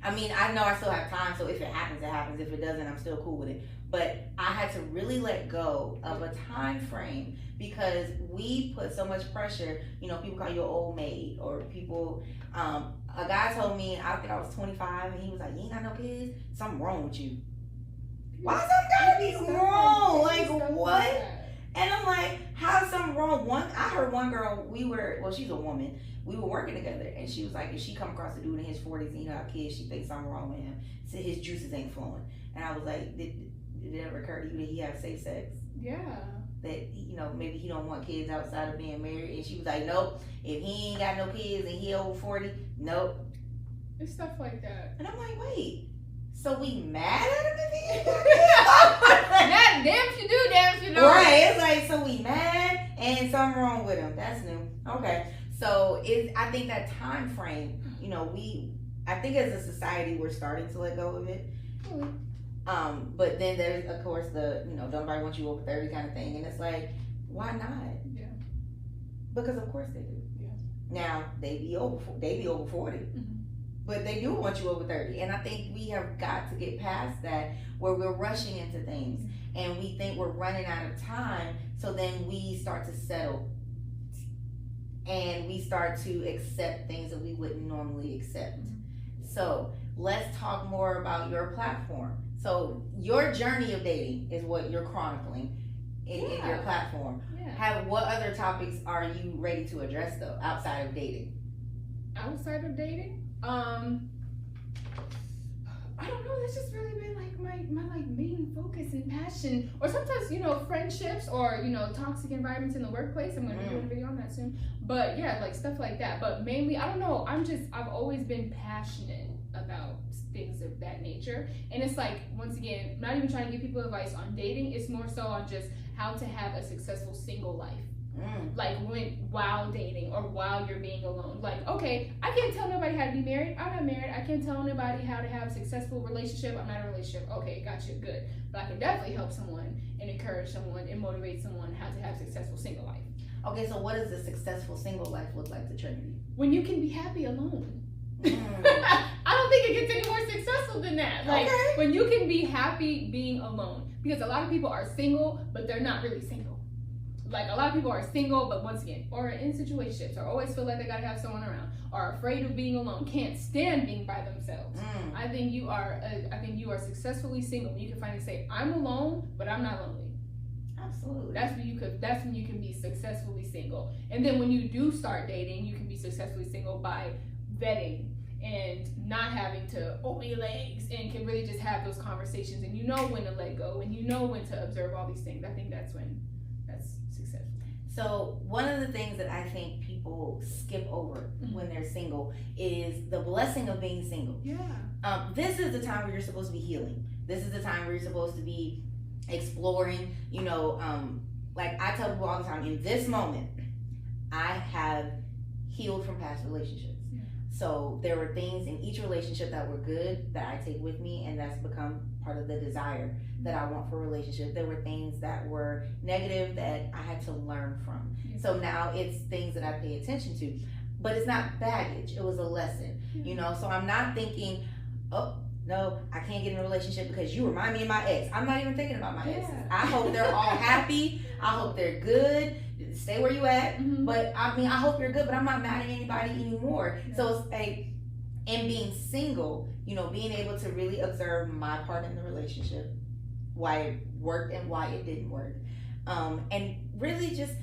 I know I still have time, so if it happens, it happens. If it doesn't, I'm still cool with it. But I had to really let go of a time frame, because we put so much pressure. People call you an old maid, or people, a guy told me, I think I was 25, and he was like, you ain't got no kids? Something wrong with you. Why something gotta be wrong? Like, what? And I'm like, how's something wrong? I heard one girl, she's a woman, we were working together, and she was like, if she come across a dude in his 40s and have kids, she thinks something wrong with him. So his juices ain't flowing. And I was like, did it ever occur to you that he have safe sex? Yeah. That, maybe he don't want kids outside of being married? And she was like, nope, if he ain't got no kids and he over 40, nope. It's stuff like that. And I'm like, wait, so we mad at him if he ain't got kids? Damn if you do, damn if you don't. Right, it's like, so we mad and something wrong with him. That's new. Okay. So I think that time frame, I think as a society we're starting to let go of it. But then there's, of course, the, don't nobody want you over 30 kind of thing. And it's like, why not? Yeah. Because of course they do. Yeah. Now, they be over 40. Mm-hmm. But they do want you over 30. And I think we have got to get past that, where we're rushing into things and we think we're running out of time. So then we start to settle. And we start to accept things that we wouldn't normally accept. So let's talk more about your platform. So your journey of dating is what you're chronicling in your platform. Yeah. What other topics are you ready to address though, outside of dating? Outside of dating? I don't know. That's just really been like my main focus and passion. Or sometimes, friendships or, toxic environments in the workplace. I'm going to be doing a video on that soon. But yeah, like stuff like that. But mainly, I don't know. I've always been passionate about things of that nature. And it's like, once again, not even trying to give people advice on dating. It's more so on just how to have a successful single life. Like while dating or while you're being alone. Like, okay, I can't tell nobody how to be married. I'm not married. I can't tell nobody how to have a successful relationship. I'm not in a relationship. Okay, gotcha, good. But I can definitely help someone and encourage someone and motivate someone how to have a successful single life. Okay, so what does a successful single life look like to Trinity? When you can be happy alone. I don't think it gets any more successful than that. Like, when you can be happy being alone. Because a lot of people are single, but they're not really single. Like, a lot of people are single, but once again, or in situationships, or always feel like they gotta have someone around, or afraid of being alone, can't stand being by themselves. I think you are successfully single. You can finally say, I'm alone, but I'm not lonely. Absolutely. That's when you can be successfully single. And then when you do start dating, you can be successfully single by vetting and not having to open your legs, and can really just have those conversations, and you know when to let go, and you know when to observe all these things. I think that's successful. So one of the things that I think people skip over when they're single is the blessing of being single. Yeah. This is the time where you're supposed to be healing. This is the time where you're supposed to be exploring, like I tell people all the time, in this moment, I have healed from past relationships. Yeah. So there were things in each relationship that were good that I take with me, and that's become part of the desire that I want for a relationship. There were things that were negative that I had to learn from. Yeah. So now it's things that I pay attention to. But it's not baggage. It was a lesson, So I'm not thinking, oh, no, I can't get in a relationship because you remind me of my ex. I'm not even thinking about my exes. I hope they're all happy. I hope they're good. Stay where you at. Mm-hmm. But I hope you're good, but I'm not mad at anybody anymore. Yeah. So it's and being single, being able to really observe my part in the relationship, why it worked and why it didn't work. And really just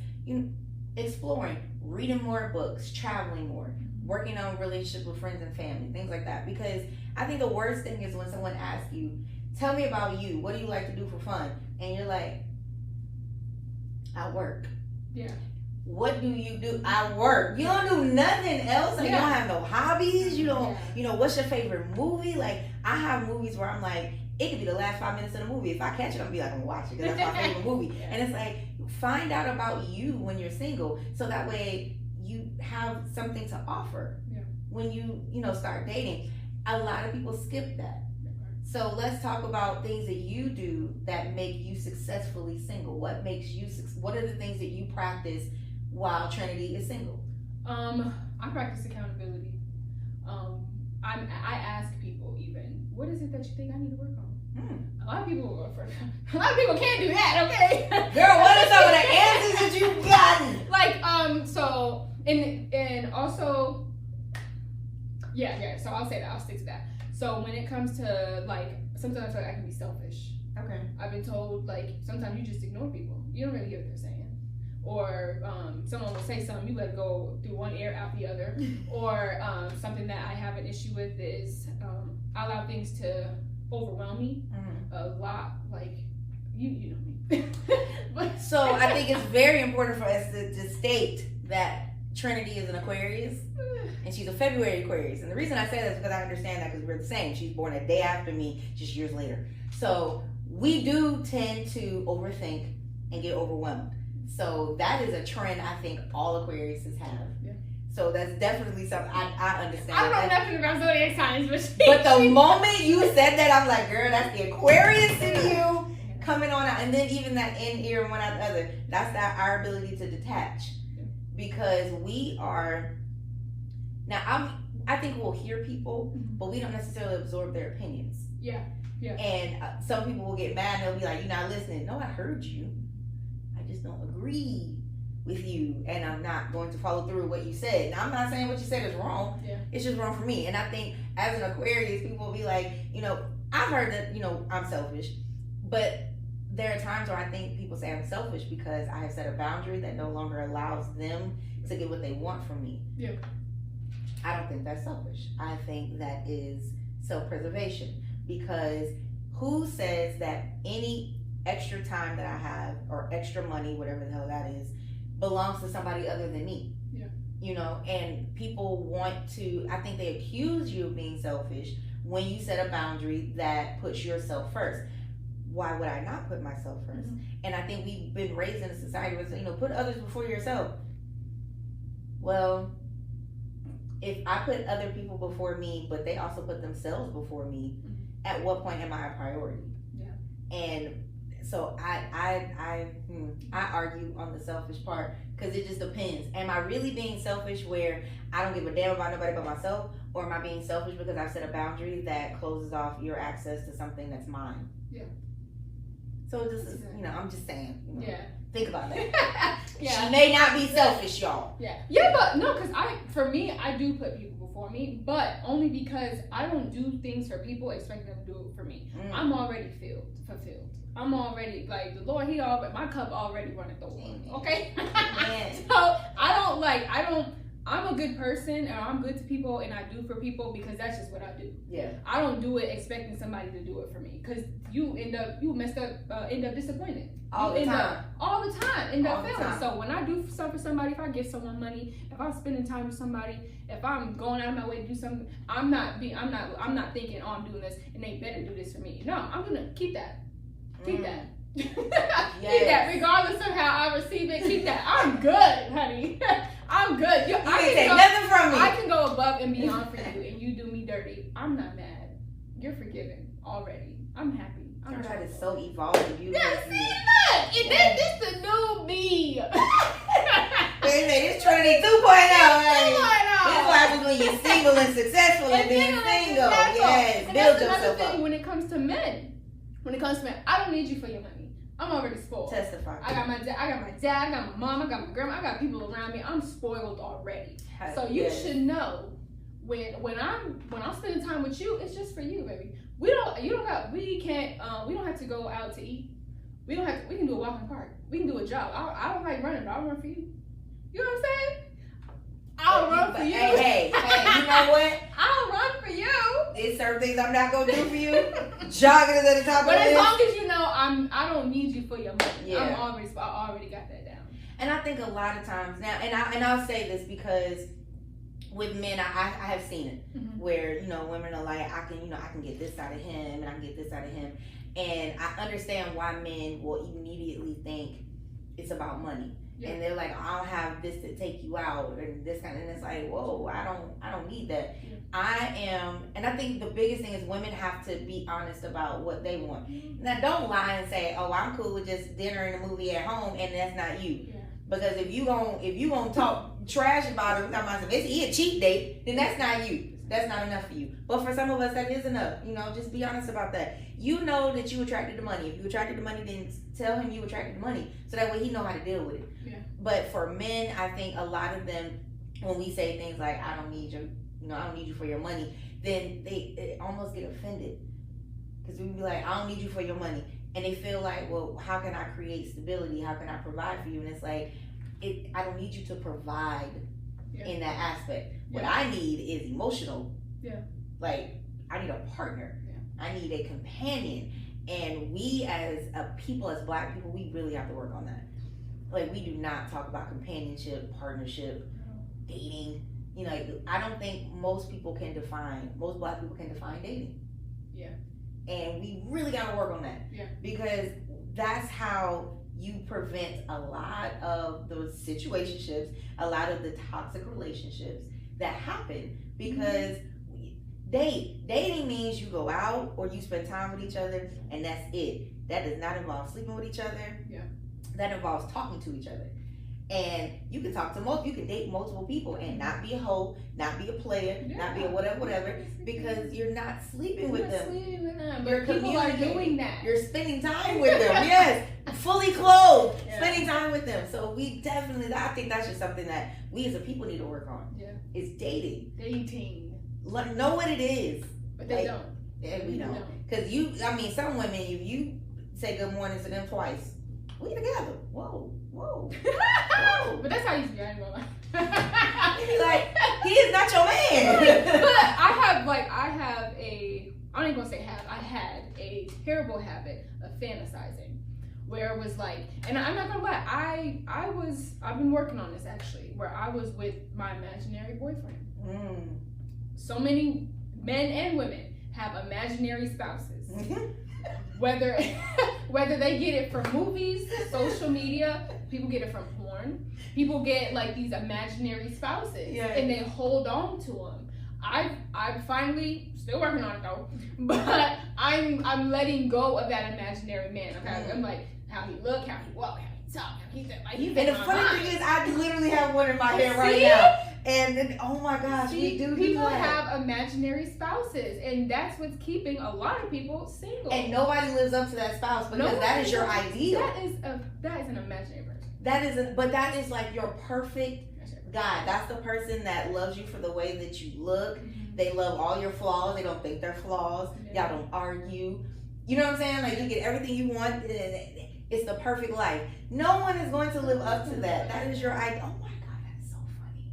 exploring, reading more books, traveling more, working on relationships with friends and family, things like that. Because I think the worst thing is when someone asks you, tell me about you, what do you like to do for fun? And you're like, I work. Yeah. What do you do? I work. You don't do nothing else. Like, you don't have no hobbies. You don't, what's your favorite movie? Like, I have movies where I'm like, it could be the last 5 minutes of the movie. If I catch it, I'm gonna be like, I'm gonna watch it because that's my favorite movie. And it's like, find out about you when you're single, so that way you have something to offer when you start dating. A lot of people skip that. So let's talk about things that you do that make you successfully single. What makes you? What are the things that you practice while Trinity is single? I practice accountability. I ask people even, what is it that you think I need to work on? A lot of people can't do that, okay? Girl, what are some of the answers that you've gotten? Like, so, and also, so I'll say that, I'll stick to that. So when it comes to, like, sometimes I feel like I can be selfish. Okay. I've been told, like, sometimes you just ignore people. You don't really hear what they're saying. Or someone will say something, you let it go through one ear, out the other. Or something that I have an issue with is I allow things to overwhelm me a lot. Like, you know me. But so I think it's very important for us to state that Trinity is an Aquarius and she's a February Aquarius. And the reason I say that is because I understand that because we're the same. She's born a day after me, just years later. So we do tend to overthink and get overwhelmed. So that is a trend I think all Aquariuses have. Yeah. So that's definitely something I understand. I don't know nothing about zodiac signs, but the moment you said that, I'm like, girl, that's the Aquarius in you coming on out. And then even that in ear and one out the other, that's our ability to detach. Because we are, now I think we'll hear people, but we don't necessarily absorb their opinions. Yeah. And some people will get mad and they'll be like, you're not listening. No, I heard you. I just don't agree with you, and I'm not going to follow through with what you said. Now, I'm not saying what you said is wrong. Yeah. It's just wrong for me. And I think as an Aquarius, people will be like, I've heard that, I'm selfish, but there are times where I think people say I'm selfish because I have set a boundary that no longer allows them to get what they want from me. Yeah. I don't think that's selfish. I think that is self-preservation, because who says that any extra time that I have or extra money, whatever the hell that is, belongs to somebody other than me? Yeah. And people want to, I think they accuse you of being selfish when you set a boundary that puts yourself first. Why would I not put myself first? Mm-hmm. And I think we've been raised in a society where, put others before yourself. Well, if I put other people before me, but they also put themselves before me, at what point am I a priority? Yeah. And so I argue on the selfish part, because it just depends. Am I really being selfish where I don't give a damn about nobody but myself? Or am I being selfish because I've set a boundary that closes off your access to something that's mine? Yeah. So just, I'm just saying. Yeah. Think about that. Yeah. She may not be selfish, y'all. Yeah. Yeah, but no, because for me, I do put people for me, but only because I don't do things for people expecting them to do it for me. I'm already fulfilled. I'm already, like, the Lord, my cup already runneth over. Okay? So I'm a good person, and I'm good to people, and I do for people because that's just what I do. Yeah. I don't do it expecting somebody to do it for me, because you end up disappointed. All the time. End up failing. So when I do something for somebody, if I give someone money, if I'm spending time with somebody, if I'm going out of my way to do something, I'm not thinking, oh, I'm doing this and they better do this for me. No, I'm gonna keep that. Keep that. Yes. Keep that, regardless of how I receive it. Keep that. I'm good, honey. I'm good. You can't take nothing from me. I can go above and beyond for you, and you do me dirty. I'm not mad. You're forgiven already. I'm happy. Girl, that is so evolving. Yeah, see, look, this the new me. Wait a minute, it's Trinity 2.0. This is what happens when you're single and successful and being single. Yes, build yourself up. When it comes to men, I don't need you for your money. I'm already spoiled. Testify. I got my dad, I got my mom, I got my grandma, I got people around me. I'm spoiled already. So you should know when I'm spending time with you, it's just for you, baby. We don't have to go out to eat. We can do a walk in the park. We can do a jog. I don't like running, but I'll run for you. You know what I'm saying? I'll run for you. Hey, you know what? I'll run for you. There's certain things I'm not gonna do for you. Jogging is at the top of the list. But as long as you know I don't need you for your money. Yeah. I already got that down. And I think a lot of times now, and I'll say this because with men, I have seen it where, you know, women are like, I can get this out of him and I can get this out of him. And I understand why men will immediately think it's about money. Yeah. And they're like, I don't have this to take you out and this kind of, and it's like, whoa, I don't need that. Yeah. And I think the biggest thing is women have to be honest about what they want. Now, don't lie and say, oh, I'm cool with just dinner and a movie at home, and that's not you. Yeah. Because if you gonna talk trash about it, if it's a cheat date, then that's not you. That's not enough for you. But for some of us, that is enough. You know, just be honest about that. You know that you attracted the money. If you attracted the money, then tell him you attracted the money, so that way he know how to deal with it. Yeah. But for men, I think a lot of them, when we say things like, I don't need you for your money, then they almost get offended. Because we be like, I don't need you for your money. And they feel like, well, how can I create stability? How can I provide for you? And it's like, I don't need you to provide in that aspect. Yeah. What I need is emotional. Yeah. Like, I need a partner. Yeah. I need a companion. And we as a people, as Black people, we really have to work on that. Like, we do not talk about companionship, partnership, dating. You know, I don't think most Black people can define dating. Yeah. And we really got to work on that. Yeah. Because that's how you prevent a lot of those situationships, a lot of the toxic relationships that happen. Because dating means you go out or you spend time with each other, and that's it. That does not involve sleeping with each other. Yeah. That involves talking to each other. And you can you can date multiple people and not be a hoe, not be a player, not be a whatever, because you're not sleeping with them. You're people are doing that. You're spending time with them. Yes, fully clothed, spending time with them. So we definitely, I think that's just something that we as a people need to work on. Yeah, is dating. Know what it is, but they don't. Yeah, we don't. Because some women, if you say good morning to them twice, we together. Whoa. But that's how you be. I ain't gonna lie. He's like, he is not your man. But I had a terrible habit of fantasizing, where it was like, and I'm not gonna lie, I've been working on this actually, where I was with my imaginary boyfriend. So many men and women have imaginary spouses. Whether they get it from movies, social media, people get it from porn. People get like these imaginary spouses, and they hold on to them. I'm finally still working on it though, but I'm letting go of that imaginary man. Okay? I'm like, how he look, how he walk, how he talk, how he think. Like, and the funny thing is, I literally have one in my head right now. And then, oh my gosh, we do people that. Have imaginary spouses, and that's what's keeping a lot of people single. And nobody lives up to that spouse because that is your ideal. That is an imaginary person. But that is like your perfect. God. That's the person that loves you for the way that you look. They love all your flaws. They don't think they're flaws. Y'all don't argue. You know what I'm saying? Like, you get everything you want. And it's the perfect life. No one is going to live up to that. That is your idea. Oh my God, that's so funny.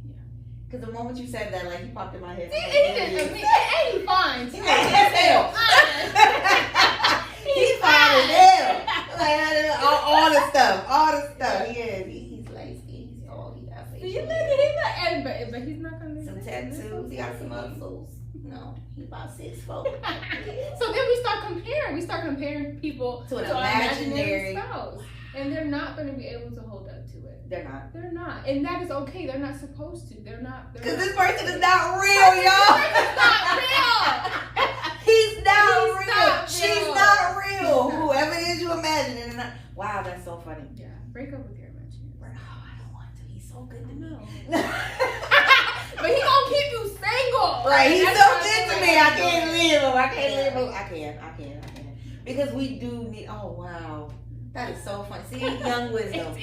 Because the moment you said that, like, you popped in my head. Ain't fine. He made as hell. He's fine as hell. Like, all the stuff. He is. He's lazy. He's tall. He got face. You look at him, but he's not gonna. Some tattoos. He got some muscles. No, he about 6'4". So then we start comparing people to an our imaginary spouse, and they're not going to be able to hold up to it. They're not, and that is okay. They're not supposed to. They're not. Because this person is not real, y'all. It's not real. He's not real. Not She's real. not real. Whoever it is you imagine it. Wow, that's so funny. Yeah, break up with your imaginary. Oh, I don't want to. He's so good to me. But he gonna keep you single. Right, he's That's so what good to I'm me. saying. I can't leave him. I can. Because we do need, oh wow. That is so funny. See, young wisdom.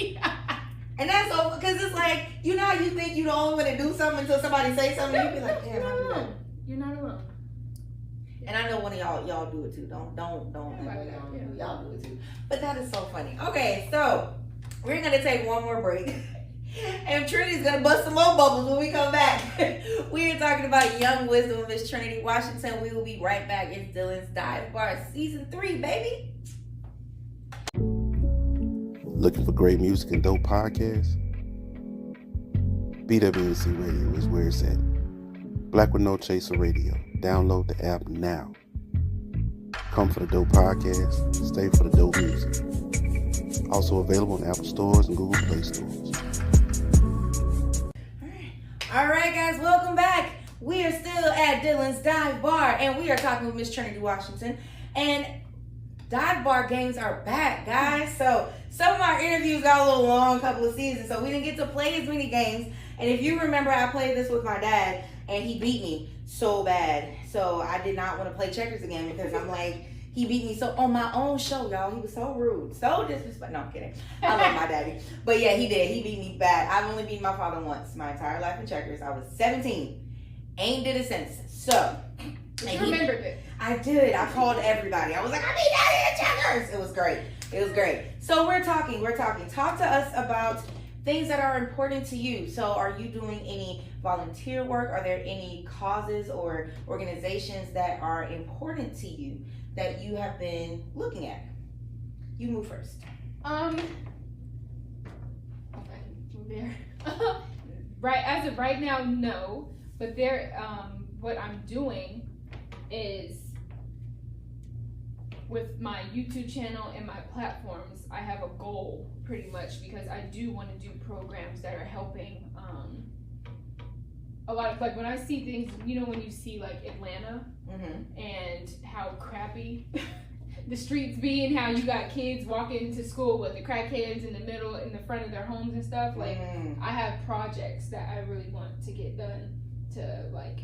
And that's so, because it's like, you know how you think you the only one to do something until somebody say something, you be like, damn, I do that. You're not alone. And I know one of y'all do it too. Don't y'all do it too. But that is so funny. Okay, so we're gonna take one more break. And Trinity's gonna bust some more bubbles when we come back. We are talking about young wisdom with Miss Trinity Washington. We will be right back. It's Dylan's Dive Bar Season 3, baby. Looking for great music and dope podcasts? BWNC Radio is where it's at. Black with No Chaser Radio. Download the app now. Come for the dope podcast. Stay for the dope music. Also available on Apple Stores and Google Play Stores. All right, guys, welcome back. We are still at Dylan's Dive Bar, and we are talking with Miss Trinity Washington. And dive bar games are back, guys. So some of our interviews got a little long, couple of seasons, so we didn't get to play as many games. And if you remember, I played this with my dad, and he beat me so bad. So I did not want to play checkers again because I'm like, he beat me so on my own show, y'all. He was so rude, so disrespectful. No, I'm kidding. I love my daddy. But yeah, he did. He beat me bad. I've only beaten my father once my entire life in checkers. I was 17. Ain't did it since. So. But you remembered it. I did. I called everybody. I was like, I beat daddy in checkers. It was great. It was great. So we're talking. Talk to us about things that are important to you. So are you doing any volunteer work? Are there any causes or organizations that are important to you that you have been looking at? You move first. Okay, there. Right, as of right now, no. But there, what I'm doing is with my YouTube channel and my platforms, I have a goal pretty much because I do want to do programs that are helping a lot of, like when I see things, you know, when you see like Atlanta and how crappy the streets be and how you got kids walking to school with the crackheads in the middle, in the front of their homes and stuff, like I have projects that I really want to get done to like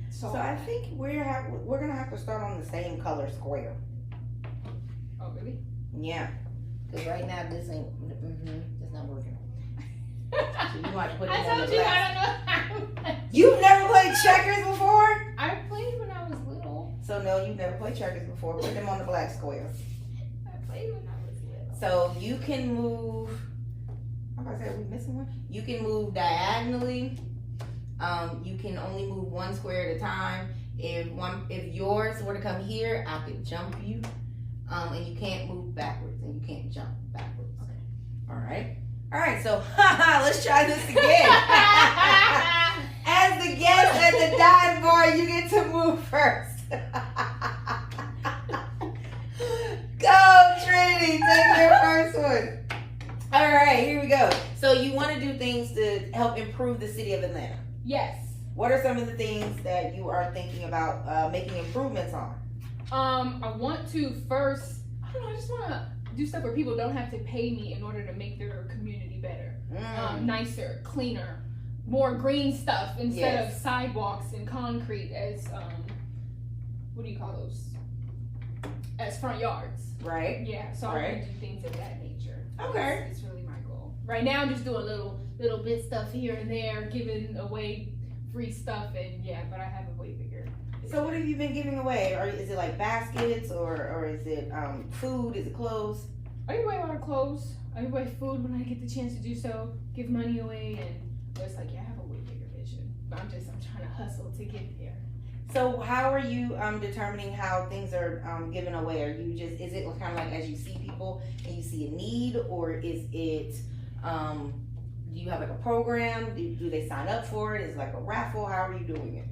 solve. So I think we're gonna have to start on the same color square. Oh really? Yeah, because right now this ain't it's not working. So you might put them on the glass. I don't know how. You've never played checkers before? I played when I was little. So no, you've never played checkers before. Put them on the black square. I played when I was little. So you can move. I'm about to say, are we missing one? You can move diagonally. You can only move one square at a time. If yours were to come here, I could jump you. And you can't move backwards, and you can't jump backwards. Okay. All right. So let's try this again. As the guest at the dive bar, you get to move first. Go, Trinity. Take your first one. All right, here we go. So you want to do things to help improve the city of Atlanta. Yes. What are some of the things that you are thinking about making improvements on? I want to first, I don't know, I just want to do stuff where people don't have to pay me in order to make their community better. Nicer, cleaner, more green stuff instead of sidewalks and concrete as, what do you call those? As front yards. Right. Yeah, so I want to do things of that nature. Okay. It's really my goal. right now I'm just doing little bit stuff here and there, giving away free stuff, and but I have a way bigger. So what have you been giving away? Or is it like baskets, or is it food? Is it clothes? I give away a lot of clothes. I give away food when I get the chance to do so. Give money away, and it's like I have a way bigger vision. But I'm trying to hustle to get there. So how are you determining how things are given away? Is it kind of like as you see people and you see a need, or is it do you have like a program? Do they sign up for it? Is it like a raffle? How are you doing it?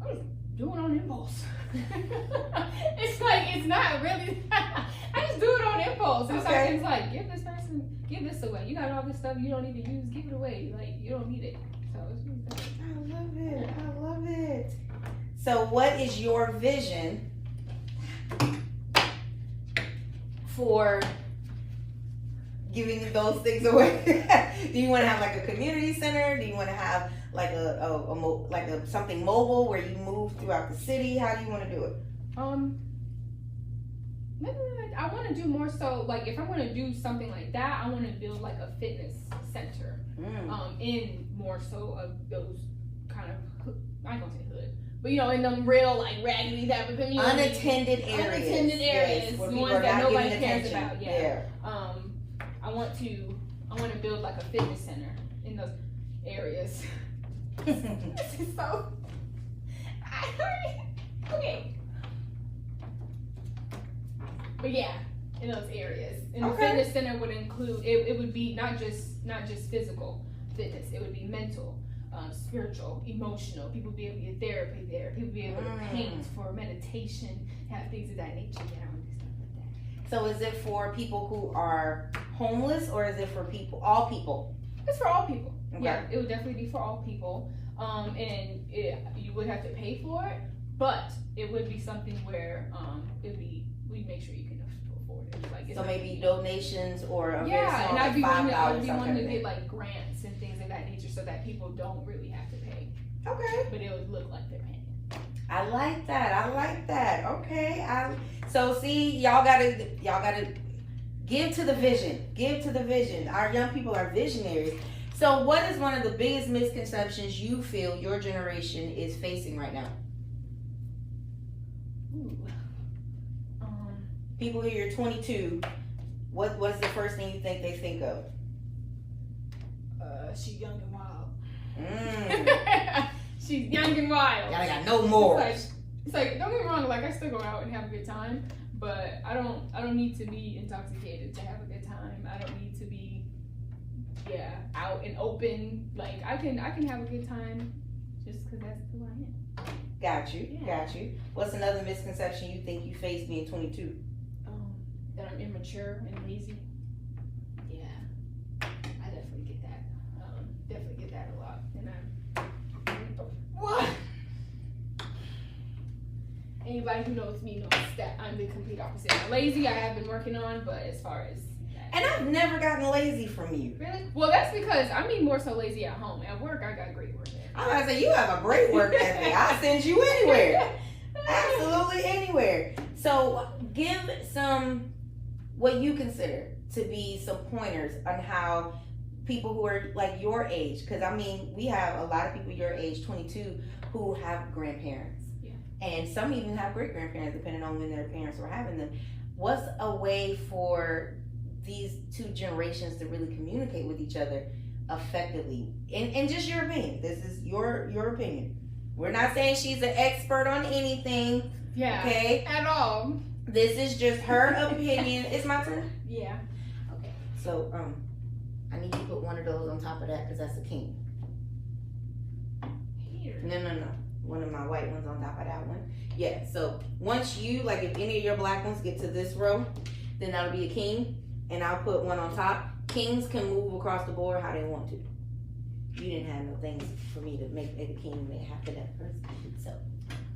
I'm just doing it on impulse. It's like it's not really. I just do it on impulse. It's like give this away. You got all this stuff you don't even use. Give it away. Like you don't need it. So it's really good. I love it. I love it. So what is your vision for giving those things away? Do you want to have like a community center? Do you want to have like a something mobile where you move throughout the city? How do you want to do it? Maybe I want to do more so like if I want to do something like that, I want to build like a fitness center. In more so of those kind of I ain't gonna say hood, but in them real like raggedy type of community, unattended areas, yes, where the people ones are that not nobody giving cares attention. about. I want to build like a fitness center in those areas. So okay, but in those areas, and the fitness center would include it would be not just physical fitness, it would be mental, spiritual, emotional. People would be able to get therapy there. People would be able to paint for meditation, have things of that nature. And stuff like that. So is it for people who are homeless, or is it for all people? It's for all people. Okay. Yeah, it would definitely be for all people. And you would have to pay for it, but it would be something where we'd make sure you can afford it. Like so maybe donations or a and I'd be one to get like grants and things of that nature so that people don't really have to pay. Okay. But it would look like they're paying. I like that. Okay. So see, y'all gotta give to the vision. Our young people are visionaries. So what is one of the biggest misconceptions you feel your generation is facing right now? People hear you're 22. What's the first thing you think they think of? She's young and wild. Mm. She's young and wild. Y'all got no morals. It's like don't get me wrong. Like I still go out and have a good time, but I don't need to be intoxicated to have a good time. I don't need to be out and open. Like I can have a good time just because that's who I am. Got you. What's another misconception you think you face being 22? That I'm immature and lazy. Yeah, I definitely get that. Definitely get that a lot. And what? Anybody who knows me knows that I'm the complete opposite. I'm lazy. I have been working on, but as far as and I've never gotten lazy from you. Really? Well, that's because I mean more so lazy at home. At work, I got great work ethic. I was gonna say you have a great work ethic. I'll send you anywhere. Absolutely anywhere. So give some what you consider to be some pointers on how people who are like your age, because I mean we have a lot of people your age, 22, who have grandparents. Yeah. And some even have great grandparents depending on when their parents were having them. What's a way for these two generations to really communicate with each other effectively? And just your opinion. This is your opinion. We're not saying she's an expert on anything. Yeah. Okay. At all. This is just her opinion. It's my turn? Yeah. Okay. So, I need you to put one of those on top of that because that's a king. Here. No. One of my white ones on top of that one. Yeah. So, once you, like if any of your black ones get to this row, then that'll be a king. And I'll put one on top. Kings can move across the board how they want to. You didn't have no things for me to make a king make happen that first. So,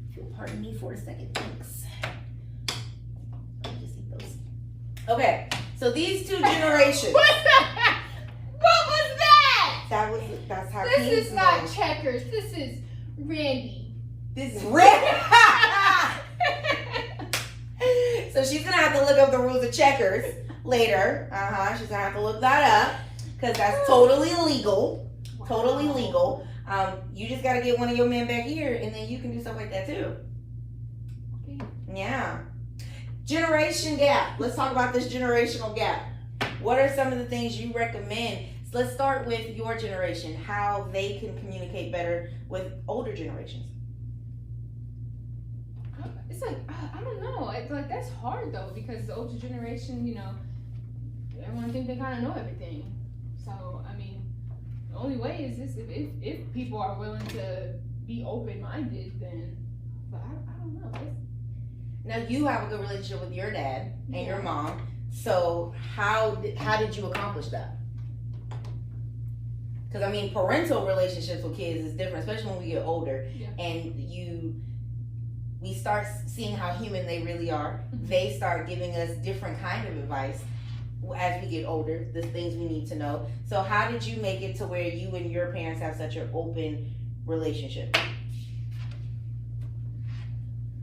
if you'll pardon me for a second, thanks. Okay, so these two generations. What's that? What was that? That's how. This is not checkers. This is Randy. This is Randy. So she's gonna have to look up the rules of checkers later. She's gonna have to look that up because that's totally legal. Wow. Totally legal. You just got to get one of your men back here, and then you can do stuff like that too. Okay. Yeah. Generation gap. Let's talk about this generational gap. What are some of the things you recommend? So let's start with your generation, how they can communicate better with older generations. It's like, I don't know. It's like, that's hard though, because the older generation, you know, everyone think they kind of know everything. So, I mean, the only way is this, if people are willing to be open-minded, then, but I don't know. Now you have a good relationship with your dad and Yeah. your mom. So how did you accomplish that? Because I mean, parental relationships with kids is different, especially when we get older, Yeah. and we start seeing how human they really are. They start giving us different kind of advice as we get older, the things we need to know. So how did you make it to where you and your parents have such an open relationship?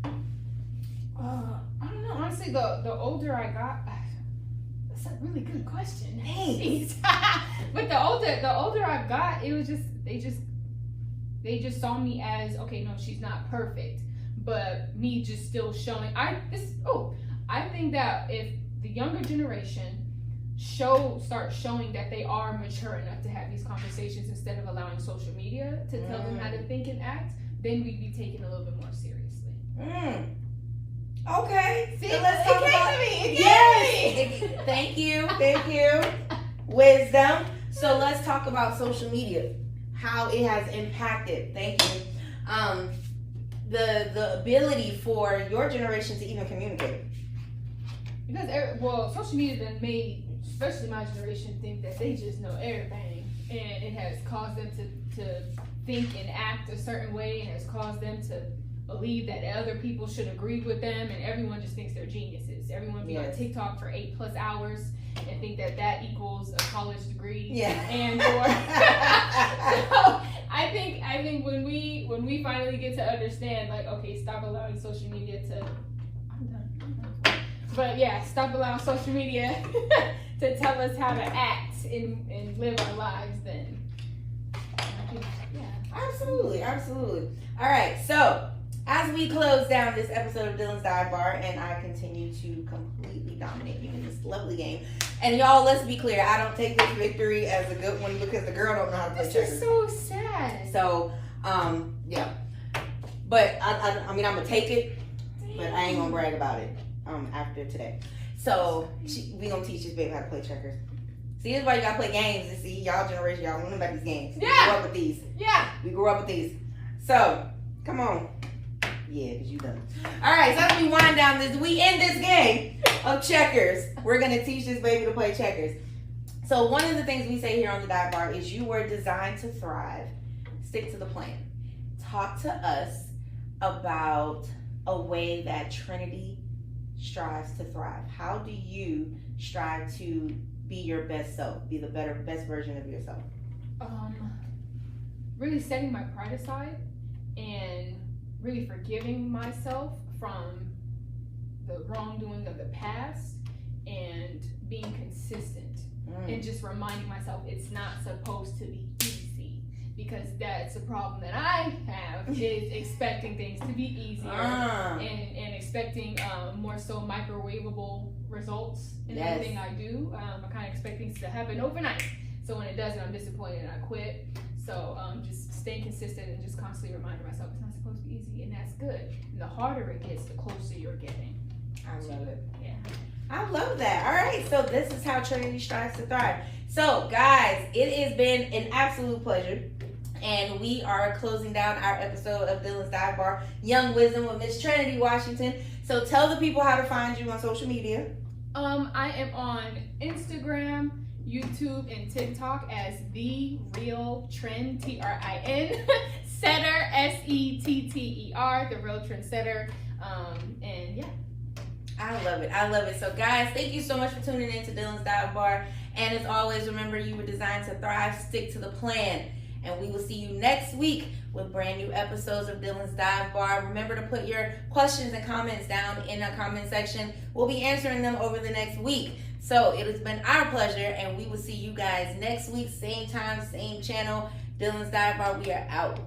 I don't know. Honestly, the older I got, that's a really good question. Thanks. But the older I got, it was just they just saw me as, okay, no, she's not perfect, but me just still showing. I think that if the younger generation start showing that they are mature enough to have these conversations instead of allowing social media to tell them how to think and act, then we'd be taken a little bit more seriously. Okay. See, So let's talk about it. Thank you. Wisdom. So let's talk about social media, how it has impacted. Thank you. The ability for your generation to even communicate. Because social media has made, especially my generation, think that they just know everything, and it has caused them to think and act a certain way, and has caused them to believe that other people should agree with them, and everyone just thinks they're geniuses. Everyone be on TikTok for 8+ hours and think that equals a college degree. Yeah. And or so I think when we finally get to understand, like, okay, stop allowing social media to I'm done. But yeah, stop allowing social media to tell us how to act and live our lives, then I think, yeah. Absolutely. All right, so as we close down this episode of Dylan's Dive Bar, and I continue to completely dominate you in this lovely game, and y'all, let's be clear, I don't take this victory as a good one because the girl don't know how to play checkers. This is so sad. So, yeah. But I mean, I'm gonna take it, but I ain't gonna brag about it after today. So we gonna teach this baby how to play checkers. See, this is why you gotta play games. And see, y'all generation, y'all know about these games. Yeah. We grew up with these. Yeah. We grew up with these. So, come on. Yeah, because you done. All right, so as we wind down this, we end this game of checkers. We're going to teach this baby to play checkers. So one of the things we say here on the Dive Bar is you were designed to thrive. Stick to the plan. Talk to us about a way that Trinity strives to thrive. How do you strive to be your best self, be the best version of yourself? Really setting my pride aside and really forgiving myself from the wrongdoing of the past and being consistent and just reminding myself it's not supposed to be easy, because that's a problem that I have is expecting things to be easier and expecting more so microwavable results in everything I do. I kind of expect things to happen overnight, so when it doesn't, I'm disappointed and I quit. So just staying consistent and just constantly reminding myself it's not supposed to be easy, and that's good. And the harder it gets, the closer you're getting. I love it. Yeah. I love that. All right, so this is how Trinity strives to thrive. So, guys, it has been an absolute pleasure, and we are closing down our episode of Dylan's Dive Bar, Young Wisdom with Miss Trinity Washington. So, tell the people how to find you on social media. I am on Instagram, YouTube, and TikTok as The Real Trend, TRIN Setter, SETTER, The Real TrinSetter. And yeah. I love it. So guys, thank you so much for tuning in to Dylan's Dive Bar. And as always, remember, you were designed to thrive. Stick to the plan. And we will see you next week with brand new episodes of Dylan's Dive Bar. Remember to put your questions and comments down in the comment section. We'll be answering them over the next week. So it has been our pleasure, and we will see you guys next week, same time, same channel. Dylan's Dive Bar, we are out.